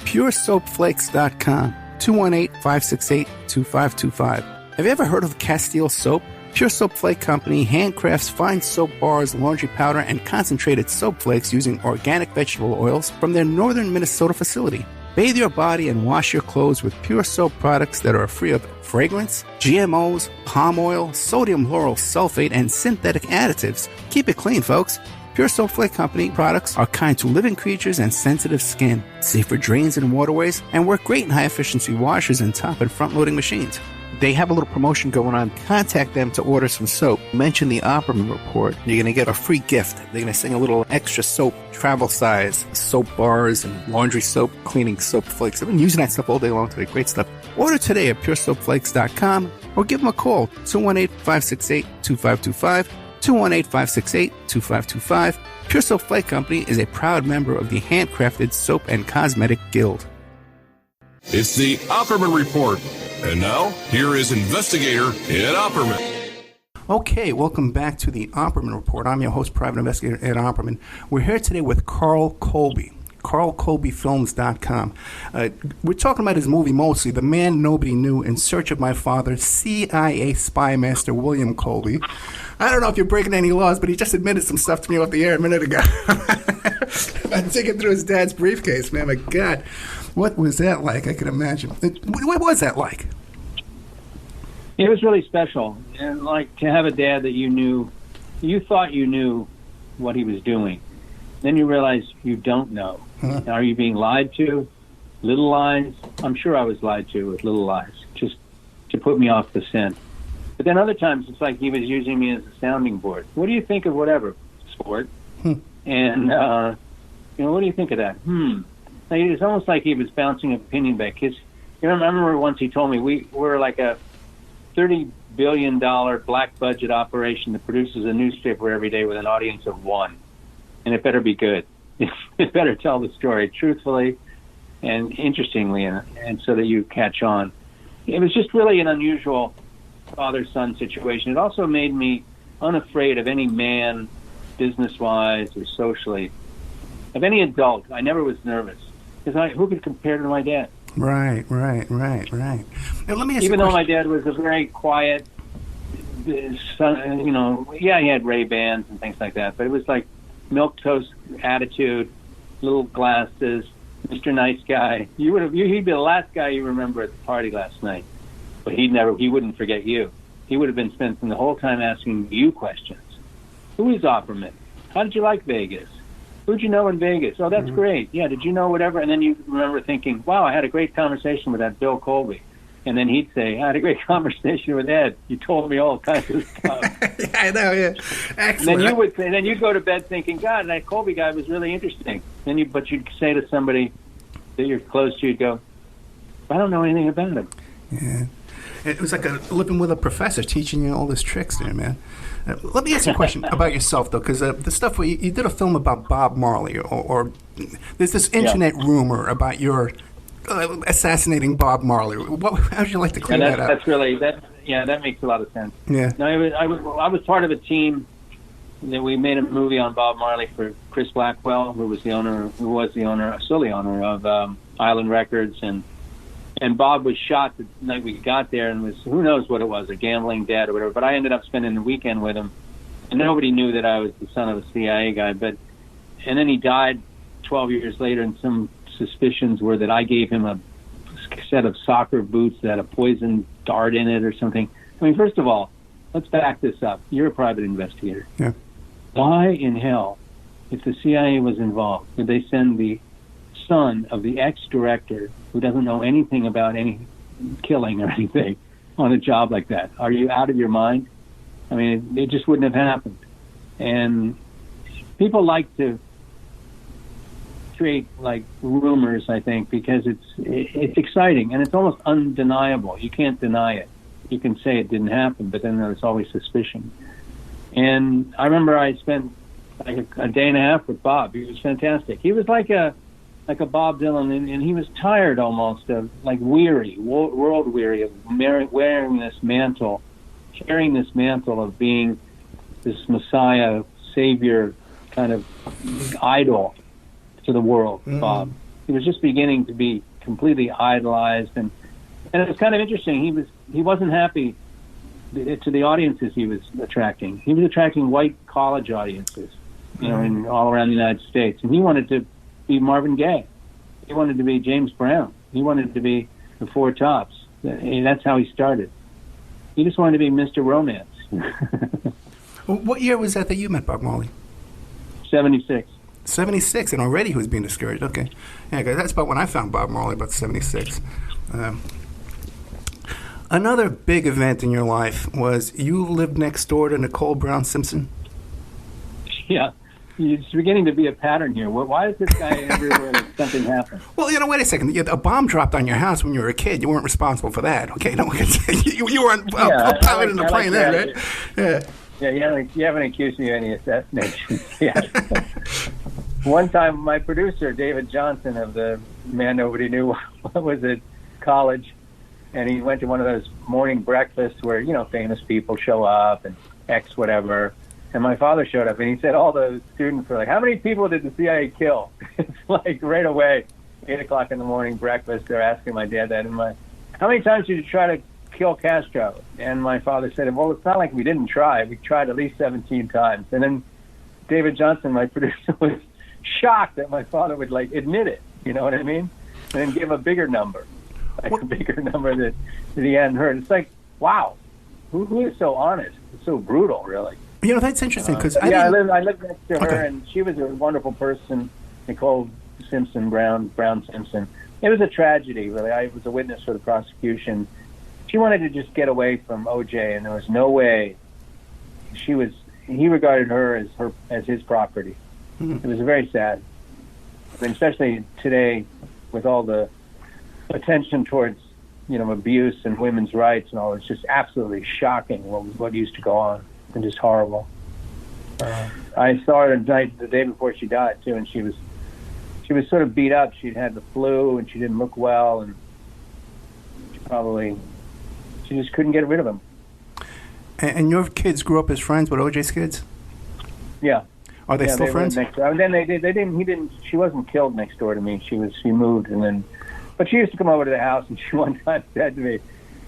Speaker 2: PureSoapFlakes.com, 218-568-2525. Have you ever heard of Castile Soap? Pure Soap Flake Company handcrafts fine soap bars, laundry powder, and concentrated soap flakes using organic vegetable oils from their northern Minnesota facility. Bathe your body and wash your clothes with Pure Soap products that are free of fragrance, GMOs, palm oil, sodium lauryl sulfate, and synthetic additives. Keep it clean, folks. Pure Soap Flake Company products are kind to living creatures and sensitive skin, safe for drains and waterways, and work great in high-efficiency washers and top and front-loading machines. They have a little promotion going on. Contact them to order some soap. Mention the Opperman Report. You're going to get a free gift. They're going to send a little extra soap, travel size, soap bars and laundry soap, cleaning soap flakes. I've been using that stuff all day long today. Great stuff. Order today at puresoapflakes.com or give them a call, 218-568-2525, 218-568-2525. Pure Soap Flake Company is a proud member of the Handcrafted Soap and Cosmetic Guild.
Speaker 4: It's the Opperman Report. And now, here is investigator Ed Opperman.
Speaker 2: Okay, welcome back to the Opperman Report. I'm your host, Private Investigator Ed Opperman. We're here today with Carl Colby, CarlColbyFilms.com. We're talking about his movie mostly, The Man Nobody Knew, In Search of My Father, CIA Spy Master William Colby. I don't know if you're breaking any laws, but he just admitted some stuff to me off the air a minute ago. I'm digging through his dad's briefcase, man. My God. What was that like? I can imagine. What was that like?
Speaker 5: It was really special. And like to have a dad that you thought you knew what he was doing. Then you realize you don't know. Huh. Are you being lied to? Little lies? I'm sure I was lied to with little lies, just to put me off the scent. But then other times it's like he was using me as a sounding board. What do you think of whatever sport? And, what do you think of that? It's almost like he was bouncing opinion back. I remember once he told me we're like a $30 billion black budget operation that produces a newspaper every day with an audience of one. And it better be good. It better tell the story truthfully and interestingly, and so that you catch on. It was just really an unusual father-son situation. It also made me unafraid of any man, business-wise or socially, of any adult. I never was nervous. Because who could compare to my dad?
Speaker 2: Right. Now, let me ask
Speaker 5: Even though my dad was a very quiet son, he had Ray-Bans and things like that, but it was like milquetoast attitude, little glasses, Mr. Nice Guy. He'd be the last guy you remember at the party last night, but he wouldn't forget you. He would have been spending the whole time asking you questions. Who is Opperman? How did you like Vegas? Who'd you know in Vegas? Oh, that's great. Yeah, did you know whatever? And then you remember thinking, wow, I had a great conversation with that Bill Colby. And then he'd say, I had a great conversation with Ed. You told me all kinds of stuff.
Speaker 2: I know, yeah. Excellent.
Speaker 5: And then you'd go to bed thinking, God, that Colby guy was really interesting. But you'd say to somebody that you're close to, you'd go, I don't know anything about him.
Speaker 2: Yeah. It was like living with a professor teaching you all these tricks there, man. Let me ask you a question about yourself, though, because the stuff where you did a film about Bob Marley, or there's this internet rumor about your assassinating Bob Marley. How would you like to clear that up?
Speaker 5: That makes a lot of sense. Yeah. No, I was part of a team that we made a movie on Bob Marley for Chris Blackwell, who was still the owner of Island Records, and Bob was shot the night we got there, and was, who knows what it was, a gambling debt or whatever. But I ended up spending the weekend with him, and nobody knew that I was the son of a CIA guy. And then he died 12 years later, and some suspicions were that I gave him a set of soccer boots that had a poison dart in it or something. I mean, first of all, let's back this up. You're a private investigator.
Speaker 2: Yeah.
Speaker 5: Why in hell, if the CIA was involved, did they send the son of the ex-director who doesn't know anything about any killing or anything on a job like that? Are you out of your mind? I mean, it just wouldn't have happened. And people like to create like rumors, I think, because it's exciting and it's almost undeniable. You can't deny it. You can say it didn't happen, but then there's always suspicion. And I remember I spent like a day and a half with Bob. He was fantastic. He was like like a Bob Dylan, and he was tired almost of, like, weary, world weary of wearing this mantle, carrying this mantle of being this Messiah, Savior kind of idol to the world. Bob, he was just beginning to be completely idolized, and it was kind of interesting. He wasn't happy to the audiences he was attracting. He was attracting white college audiences, in all around the United States, and he wanted to be Marvin Gaye. He wanted to be James Brown. He wanted to be the Four Tops. And that's how he started. He just wanted to be Mr. Romance.
Speaker 2: What year was that you met Bob Marley?
Speaker 5: 76.
Speaker 2: 76, and already he was being discouraged. Okay. Yeah, 'cause that's about when I found Bob Marley, about 76. Another big event in your life was you lived next door to Nicole Brown Simpson.
Speaker 5: Yeah. It's beginning to be a pattern here. Why is this guy everywhere that something happened?
Speaker 2: Well, wait a second. A bomb dropped on your house when you were a kid. You weren't responsible for that, okay? No one can say you weren't piloting the plane there, right? Yeah.
Speaker 5: Yeah, you haven't accused me of any assassination. Yeah. One time, my producer, David Johnson, of the Man Nobody Knew, was at college, and he went to one of those morning breakfasts where, famous people show up and X whatever. And my father showed up, and he said all those students were like, how many people did the CIA kill? It's like right away, 8 o'clock in the morning breakfast, they're asking my dad that. And how many times did you try to kill Castro? And my father said, well, it's not like we didn't try. We tried at least 17 times. And then David Johnson, my producer, was shocked that my father would, admit it. You know what I mean? And then give a bigger number, a bigger number that he hadn't heard. It's like, wow, who is so honest? It's so brutal, really.
Speaker 2: That's interesting because
Speaker 5: I lived next to her, and she was a wonderful person, Nicole Simpson, Brown Simpson. It was a tragedy, really. I was a witness for the prosecution. She wanted to just get away from OJ, and there was no way. He regarded her as his property. It was very sad, and especially today, with all the attention towards abuse and women's rights and all. It's just absolutely shocking what used to go on. And just horrible. I saw her the day before she died too, and she was sort of beat up. She'd had the flu, and she didn't look well, and she just couldn't get rid of him.
Speaker 2: And your kids grew up as friends with OJ's kids? Yeah. Are they still friends?
Speaker 5: Then they didn't. She wasn't killed next door to me. She moved, but she used to come over to the house, and she one time said to me,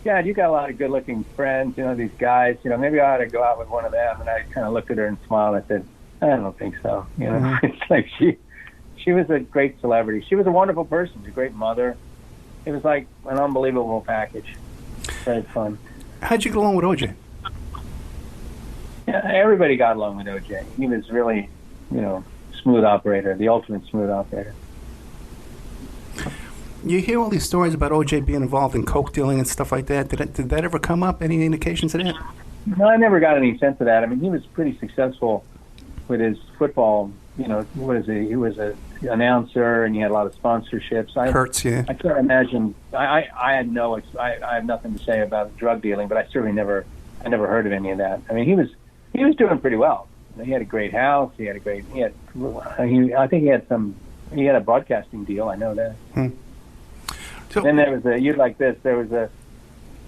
Speaker 5: yeah, you got a lot of good-looking friends, these guys. Maybe I ought to go out with one of them. And I kind of looked at her and smiled. I said, I don't think so. It's like she was a great celebrity. She was a wonderful person, a great mother. It was like an unbelievable package. Very fun.
Speaker 2: How'd you get along with OJ?
Speaker 5: Yeah, everybody got along with OJ. He was really, smooth operator, the ultimate smooth operator.
Speaker 2: You hear all these stories about OJ being involved in coke dealing and stuff like that. Did that ever come up? Any indications of that?
Speaker 5: No, I never got any sense of that. I mean, he was pretty successful with his football. He was an announcer, and he had a lot of sponsorships.
Speaker 2: Hurts, yeah.
Speaker 5: I can't imagine. I have nothing to say about drug dealing, but I never heard of any of that. I mean, he was doing pretty well. He had a great house. He had a broadcasting deal. I know that. So, then there was the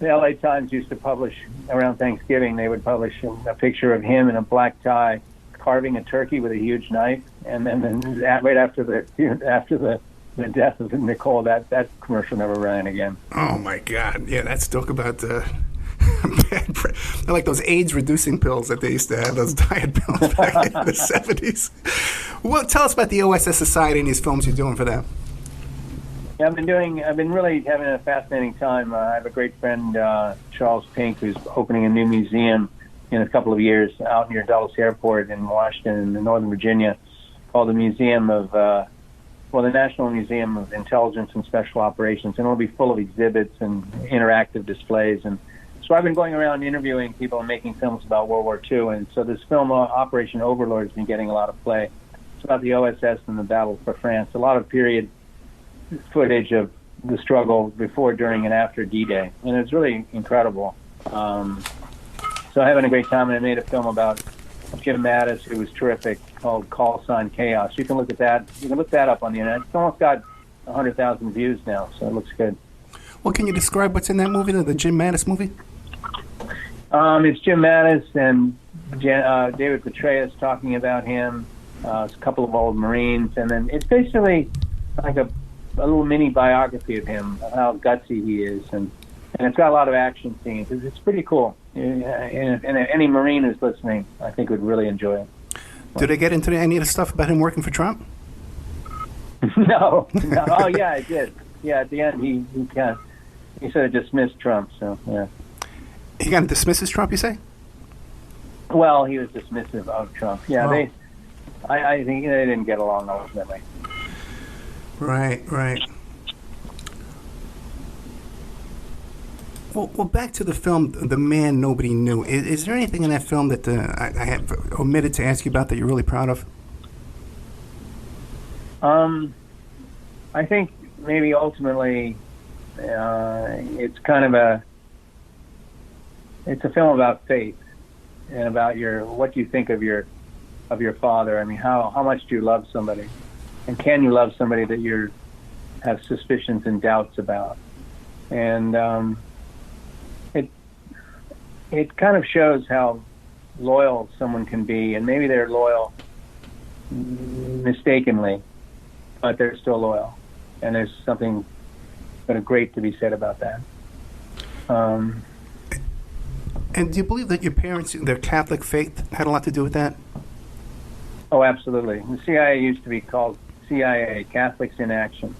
Speaker 5: LA Times used to publish around Thanksgiving. They would publish a picture of him in a black tie carving a turkey with a huge knife, and then right after the death of Nicole, that commercial never ran again.
Speaker 2: Oh my God! Yeah, that's talk about like those AIDS reducing pills that they used to have, those diet pills back in the 70s. Well, tell us about the OSS Society and these films you're doing for them.
Speaker 5: Yeah, I've been really having a fascinating time. I have a great friend, Charles Pink, who's opening a new museum in a couple of years out near Dulles Airport in Washington, in Northern Virginia, called the National Museum of Intelligence and Special Operations, and it'll be full of exhibits and interactive displays. And so I've been going around interviewing people and making films about World War II, and so this film, Operation Overlord, has been getting a lot of play. It's about the OSS and the battle for France. A lot of period footage of the struggle before, during, and after D-Day, and it's really incredible. So I'm having a great time, and I made a film about Jim Mattis, who was terrific, called Call Sign Chaos. You can look at that. You can look that up on the internet. It's almost got 100,000 views now, so it looks good.
Speaker 2: Well, can you describe what's in that movie, the Jim Mattis movie?
Speaker 5: It's Jim Mattis and David Petraeus talking about him. It's a couple of old Marines, and then it's basically like a little mini biography of him, of how gutsy he is, and it's got a lot of action scenes. It's pretty cool. And any Marine who's listening, I think, would really enjoy it.
Speaker 2: Did they get into any of the stuff about him working for Trump?
Speaker 5: No. Oh, yeah, I did. Yeah, at the end, he sort of dismissed Trump, so, yeah.
Speaker 2: He kind of dismisses Trump, you say?
Speaker 5: Well, he was dismissive of Trump. Yeah,
Speaker 2: oh.
Speaker 5: I think they didn't get along ultimately.
Speaker 2: Right. Well, back to the film, The Man Nobody Knew. Is there anything in that film that I have omitted to ask you about that you're really proud of?
Speaker 5: I think maybe ultimately it's kind of it's a film about faith and about what you think of your father. I mean, how much do you love somebody, and can you love somebody that you have suspicions and doubts about? And it kind of shows how loyal someone can be, and maybe they're loyal mistakenly, but they're still loyal. And there's something sort of great to be said about that.
Speaker 2: And do you believe that your parents, their Catholic faith, had a lot to do with that?
Speaker 5: Oh, absolutely. The CIA used to be called CIA, Catholics in Action,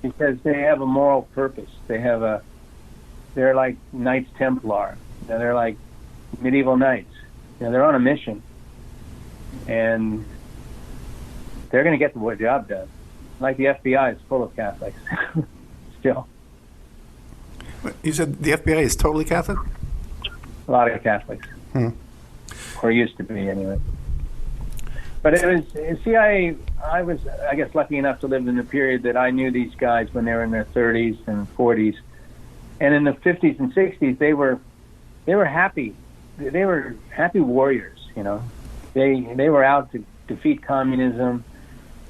Speaker 5: because they have a moral purpose. They're like Knights Templar. They're like medieval knights. They're on a mission, and they're going to get the job done. Like the FBI is full of Catholics still.
Speaker 2: You said the FBI is totally Catholic?
Speaker 5: A lot of Catholics. Or used to be, anyway. But it was CIA. I was, I guess, lucky enough to live in the period that I knew these guys when they were in their 30s and 40s. And in the 50s and 60s, they were happy. They were happy warriors, They were out to defeat communism,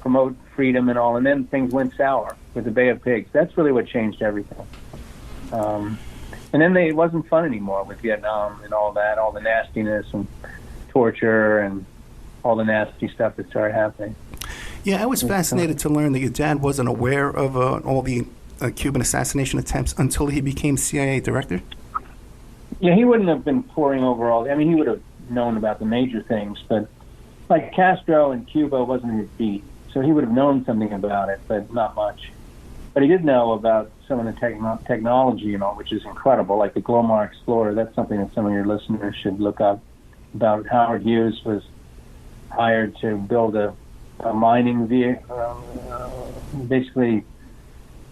Speaker 5: promote freedom and all, and then things went sour with the Bay of Pigs. That's really what changed everything. And then it wasn't fun anymore with Vietnam and all that, all the nastiness and torture and all the nasty stuff that started happening.
Speaker 2: Yeah, I was fascinated to learn that your dad wasn't aware of all the Cuban assassination attempts until he became CIA director.
Speaker 5: Yeah, he wouldn't have been poring over all. I mean, he would have known about the major things, but like Castro in Cuba wasn't his beat, so he would have known something about it, but not much. But he did know about some of the technology, which is incredible, like the Glomar Explorer. That's something that some of your listeners should look up. About Howard Hughes was hired to build a mining vehicle, basically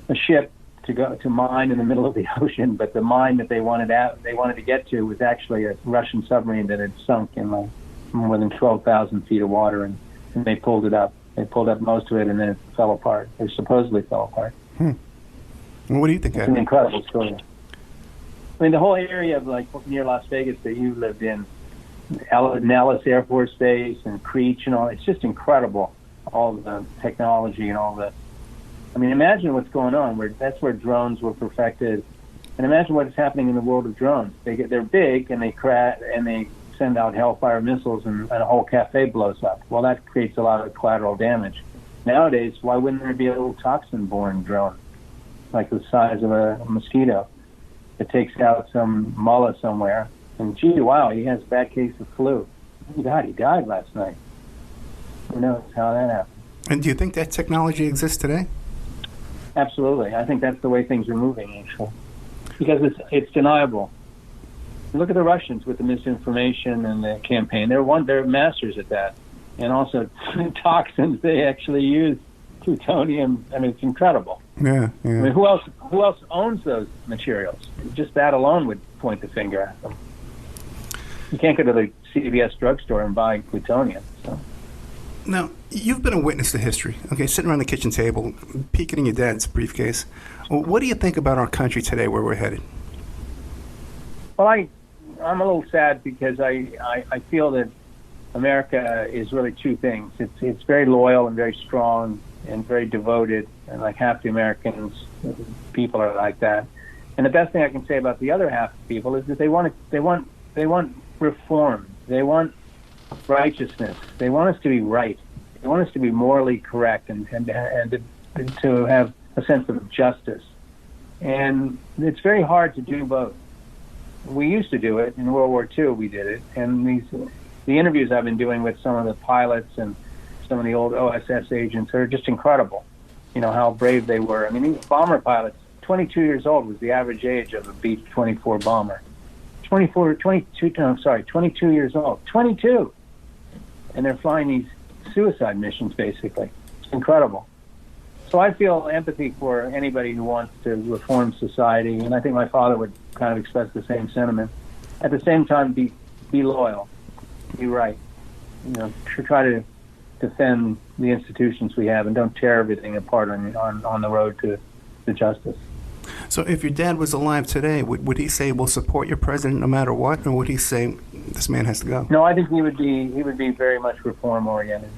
Speaker 5: a ship to go to mine in the middle of the ocean. But the mine that they wanted to get to was actually a Russian submarine that had sunk in like more than 12,000 feet of water, and they pulled it up. They pulled up most of it, and then it fell apart. It supposedly fell apart.
Speaker 2: Well, what do you think?
Speaker 5: It's an incredible story. I mean, the whole area of like near Las Vegas that you lived in, Nellis Air Force Base and Creech and all, it's just incredible, all the technology and all the... I mean, imagine what's going on. That's where drones were perfected. And imagine what is happening in the world of drones. They're big, and they crash, and they send out Hellfire missiles, and a whole cafe blows up. Well, that creates a lot of collateral damage. Nowadays, why wouldn't there be a little toxin-borne drone, like the size of a mosquito, that takes out some mullah somewhere? And gee, wow, he has a bad case of flu. God, he died last night. Who knows how that happened?
Speaker 2: And do you think that technology exists today?
Speaker 5: Absolutely. I think that's the way things are moving, actually, because it's deniable. Look at the Russians with the misinformation and the campaign. They're masters at that. And also toxins, they actually use plutonium. I mean, it's incredible.
Speaker 2: Yeah.
Speaker 5: I mean, who else owns those materials? Just that alone would point the finger at them. You can't go to the CVS drugstore and buy plutonium. So.
Speaker 2: Now, you've been a witness to history, okay, sitting around the kitchen table, peeking in your dad's briefcase. Well, what do you think about our country today, where we're headed?
Speaker 5: Well, I'm a little sad because I feel that America is really two things. It's very loyal and very strong and very devoted, and like half the Americans people are like that. And the best thing I can say about the other half of people is that they want reform. They want righteousness. They want us to be right. They want us to be morally correct and to have a sense of justice. And it's very hard to do both. We used to do it in World War II. We did it, and the interviews I've been doing with some of the pilots and some of the old OSS agents are just incredible. You know how brave they were. I mean, these bomber pilots, 22 years old was the average age of a B-24 bomber. 22 years old. 22! And they're flying these suicide missions, basically. It's incredible. So I feel empathy for anybody who wants to reform society, and I think my father would kind of express the same sentiment. At the same time, be loyal, be right. You know, try to defend the institutions we have, and don't tear everything apart on the road to justice.
Speaker 2: So if your dad was alive today, would he say, we'll support your president no matter what, or would he say, this man has to go?
Speaker 5: No, I think he would be very much reform-oriented.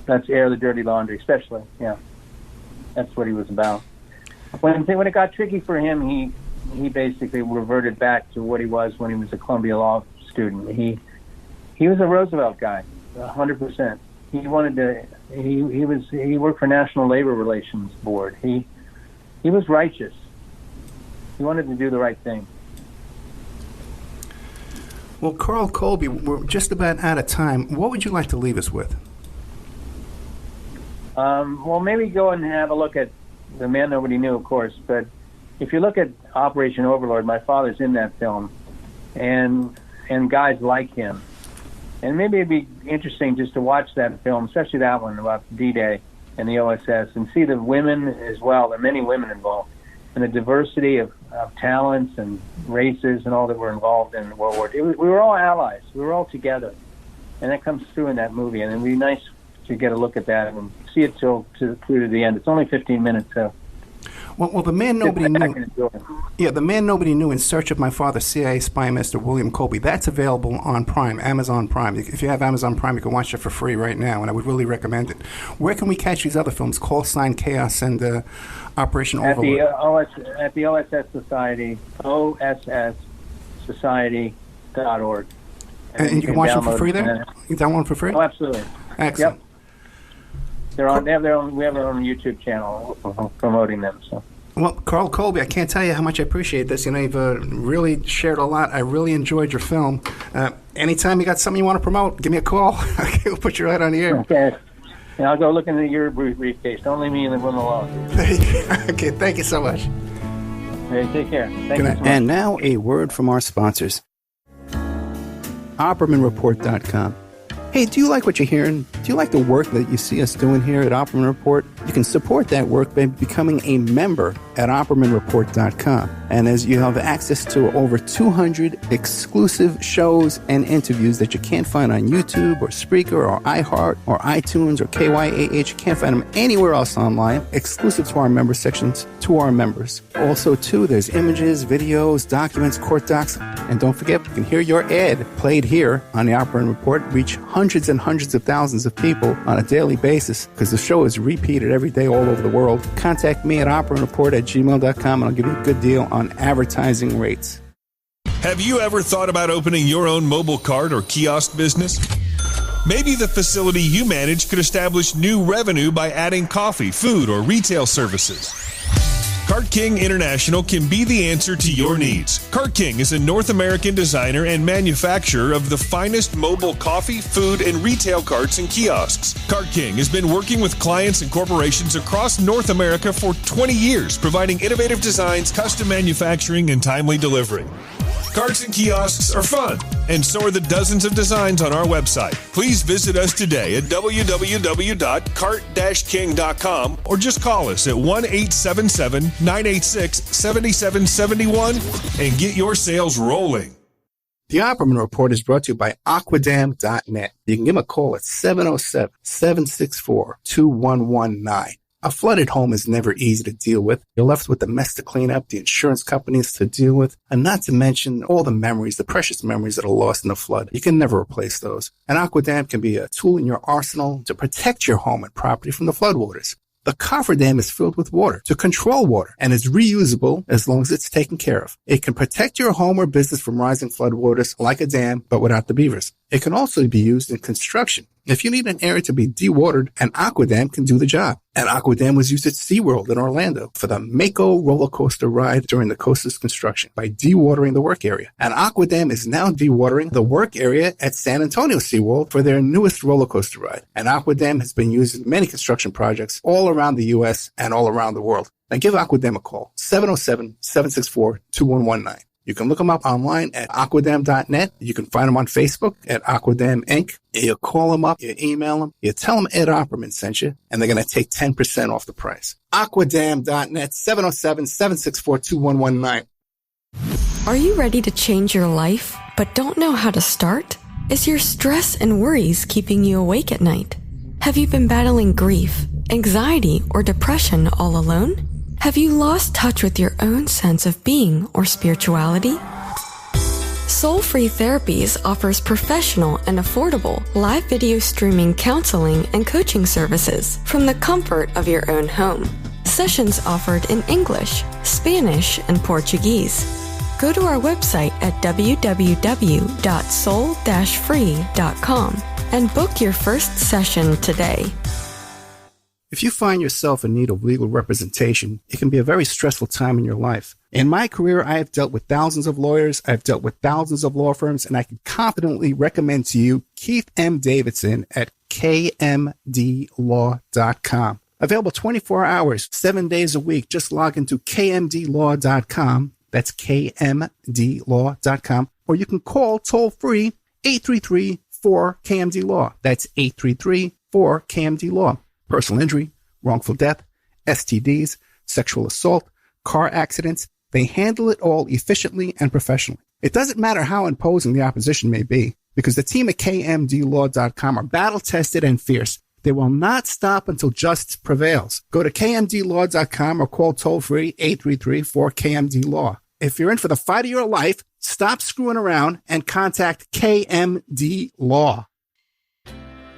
Speaker 5: Let's air the dirty laundry, especially, yeah. That's what he was about. When it got tricky for him, he basically reverted back to what he was when he was a Columbia Law student. He was a Roosevelt guy, 100%. He wanted to. He worked for National Labor Relations Board. He was righteous. He wanted to do the right thing.
Speaker 2: Well, Carl Colby, we're just about out of time. What would you like to leave us with?
Speaker 5: Well, maybe go and have a look at The Man Nobody Knew, of course. But if you look at Operation Overlord, my father's in that film, and guys like him. And maybe it'd be interesting just to watch that film, especially that one about D-Day and the OSS, and see the women as well. There are many women involved, and the diversity of talents and races and all that were involved in World War II. We were all allies. We were all together, and that comes through in that movie. And it'd be nice to get a look at that and see it through to the end. It's only 15 minutes, so.
Speaker 2: Well, The Man Nobody Knew. Yeah, The Man Nobody Knew, In Search of My Father, CIA Spy Master William Colby. That's available on Prime, Amazon Prime. If you have Amazon Prime, you can watch it for free right now, and I would really recommend it. Where can we catch these other films, Call Sign Chaos and Operation Overlord?
Speaker 5: At the OSS Society, OSSSociety.org.
Speaker 2: And you can watch them for free there? You can download them for free?
Speaker 5: Oh, absolutely.
Speaker 2: Excellent.
Speaker 5: Yep. We have our own YouTube channel promoting them. So.
Speaker 2: Well, Carl Colby, I can't tell you how much I appreciate this. You know, you've really shared a lot. I really enjoyed your film. Anytime you got something you want to promote, give me a call. We'll put you right on the air.
Speaker 5: Okay. And I'll go look into your briefcase. Don't leave me in the room alone.
Speaker 2: Okay, thank you so much.
Speaker 5: Okay, take care. Thank you so much.
Speaker 2: And now a word from our sponsors. OppermanReport.com. Hey, do you like what you're hearing? Do you like the work that you see us doing here at Opperman Report? You can support that work by becoming a member at OppermanReport.com. And as you have access to over 200 exclusive shows and interviews that you can't find on YouTube or Spreaker or iHeart or iTunes or KYAH. You can't find them anywhere else online, exclusive to our member sections, to our members. Also, too, there's images, videos, documents, court docs. And don't forget, you can hear your ad played here on the Opperman Report, reach hundreds and hundreds of thousands of people on a daily basis because the show is repeated every day all over the world. Contact me at operatreport@gmail.com and I'll give you a good deal on advertising rates.
Speaker 3: Have you ever thought about opening your own mobile cart or kiosk business? Maybe the facility you manage could establish new revenue by adding coffee, food, or retail services. Cart King International can be the answer to your needs. Cart King is a North American designer and manufacturer of the finest mobile coffee, food, and retail carts and kiosks. Cart King has been working with clients and corporations across North America for 20 years, providing innovative designs, custom manufacturing, and timely delivery. Carts and kiosks are fun, and so are the dozens of designs on our website. Please visit us today at www.cart-king.com or just call us at 1-877-986-7771 and get your sales rolling.
Speaker 2: The Opperman Report is brought to you by Aquadam.net. You can give them a call at 707-764-2119. A flooded home is never easy to deal with. You're left with the mess to clean up, the insurance companies to deal with, and not to mention all the memories, the precious memories that are lost in the flood. You can never replace those. An Aquadam can be a tool in your arsenal to protect your home and property from the floodwaters. The cofferdam is filled with water to control water and is reusable as long as it's taken care of. It can protect your home or business from rising floodwaters like a dam, but without the beavers. It can also be used in construction. If you need an area to be dewatered, an Aquadam can do the job. An Aquadam was used at SeaWorld in Orlando for the Mako roller coaster ride during the coaster's construction by dewatering the work area. An Aquadam is now dewatering the work area at San Antonio SeaWorld for their newest roller coaster ride. An Aquadam has been used in many construction projects all around the U.S. and all around the world. Now give Aquadam a call, 707-764-2119. You can look them up online at aquadam.net. You can find them on Facebook at Aquadam Inc. You call them up, you email them, you tell them Ed Opperman sent you, and they're going to take 10% off the price. Aquadam.net, 707-764-2119.
Speaker 1: Are you ready to change your life, but don't know how to start? Is your stress and worries keeping you awake at night? Have you been battling grief, anxiety, or depression all alone? Have you lost touch with your own sense of being or spirituality? Soul Free Therapies offers professional and affordable live video streaming counseling and coaching services from the comfort of your own home. Sessions offered in English, Spanish, and Portuguese. Go to our website at www.soul-free.com and book your first session today.
Speaker 2: If you find yourself in need of legal representation, it can be a very stressful time in your life. In my career, I have dealt with thousands of lawyers, I've dealt with thousands of law firms, and I can confidently recommend to you Keith M. Davidson at kmdlaw.com. Available 24 hours, 7 days a week. Just log into kmdlaw.com. That's kmdlaw.com. Or you can call toll-free 833-4KMD-LAW. That's 833-4KMD-LAW. Personal injury, wrongful death, STDs, sexual assault, car accidents. They handle it all efficiently and professionally. It doesn't matter how imposing the opposition may be, because the team at kmdlaw.com are battle-tested and fierce. They will not stop until justice prevails. Go to kmdlaw.com or call toll-free 833-4KMD-LAW. If you're in for the fight of your life, stop screwing around and contact KMD Law.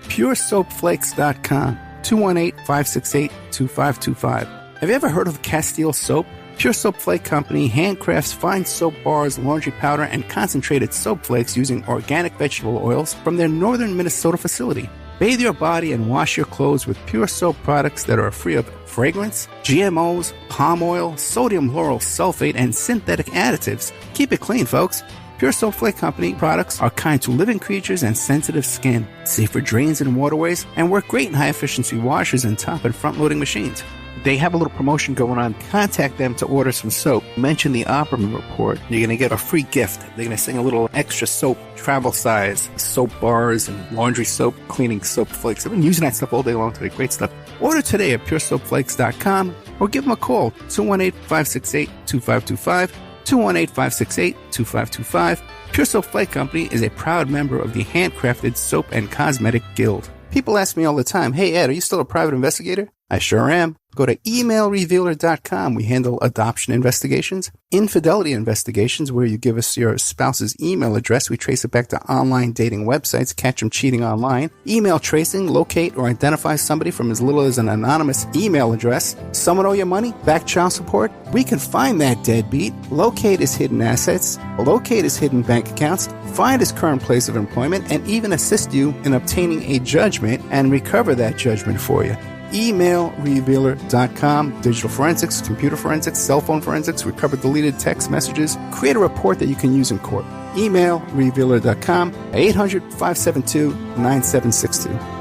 Speaker 2: PureSoapFlakes.com. 218-568-2525. Have you ever heard of Castile Soap? Pure Soap Flake Company handcrafts fine soap bars, laundry powder, and concentrated soap flakes using organic vegetable oils from their northern Minnesota facility. Bathe your body and wash your clothes with Pure Soap products that are free of fragrance, GMOs, palm oil, sodium lauryl sulfate, and synthetic additives. Keep it clean, folks. Pure Soap Flake Company products are kind to living creatures and sensitive skin, safe for drains and waterways, and work great in high-efficiency washers and top and front-loading machines. They have a little promotion going on. Contact them to order some soap. Mention the Opperman Report. You're going to get a free gift. They're going to send a little extra soap, travel size, soap bars and laundry soap, cleaning soap flakes. I've been using that stuff all day long today. Great stuff. Order today at puresoapflakes.com or give them a call, 218-568-2525. 218-568-2525. Pure Soap Flake Company is a proud member of the Handcrafted Soap and Cosmetic Guild. People ask me all the time, hey Ed, are you still a private investigator? I sure am. Go to emailrevealer.com. We handle adoption investigations, infidelity investigations, where you give us your spouse's email address. We trace it back to online dating websites, catch them cheating online. Email tracing, locate or identify somebody from as little as an anonymous email address. Someone owe you money? Back child support? We can find that deadbeat, locate his hidden assets, locate his hidden bank accounts, find his current place of employment, and even assist you in obtaining a judgment and recover that judgment for you. Emailrevealer.com. Digital forensics, computer forensics, cell phone forensics, recover deleted text messages. Create a report that you can use in court. Emailrevealer.com, 800-572-9762.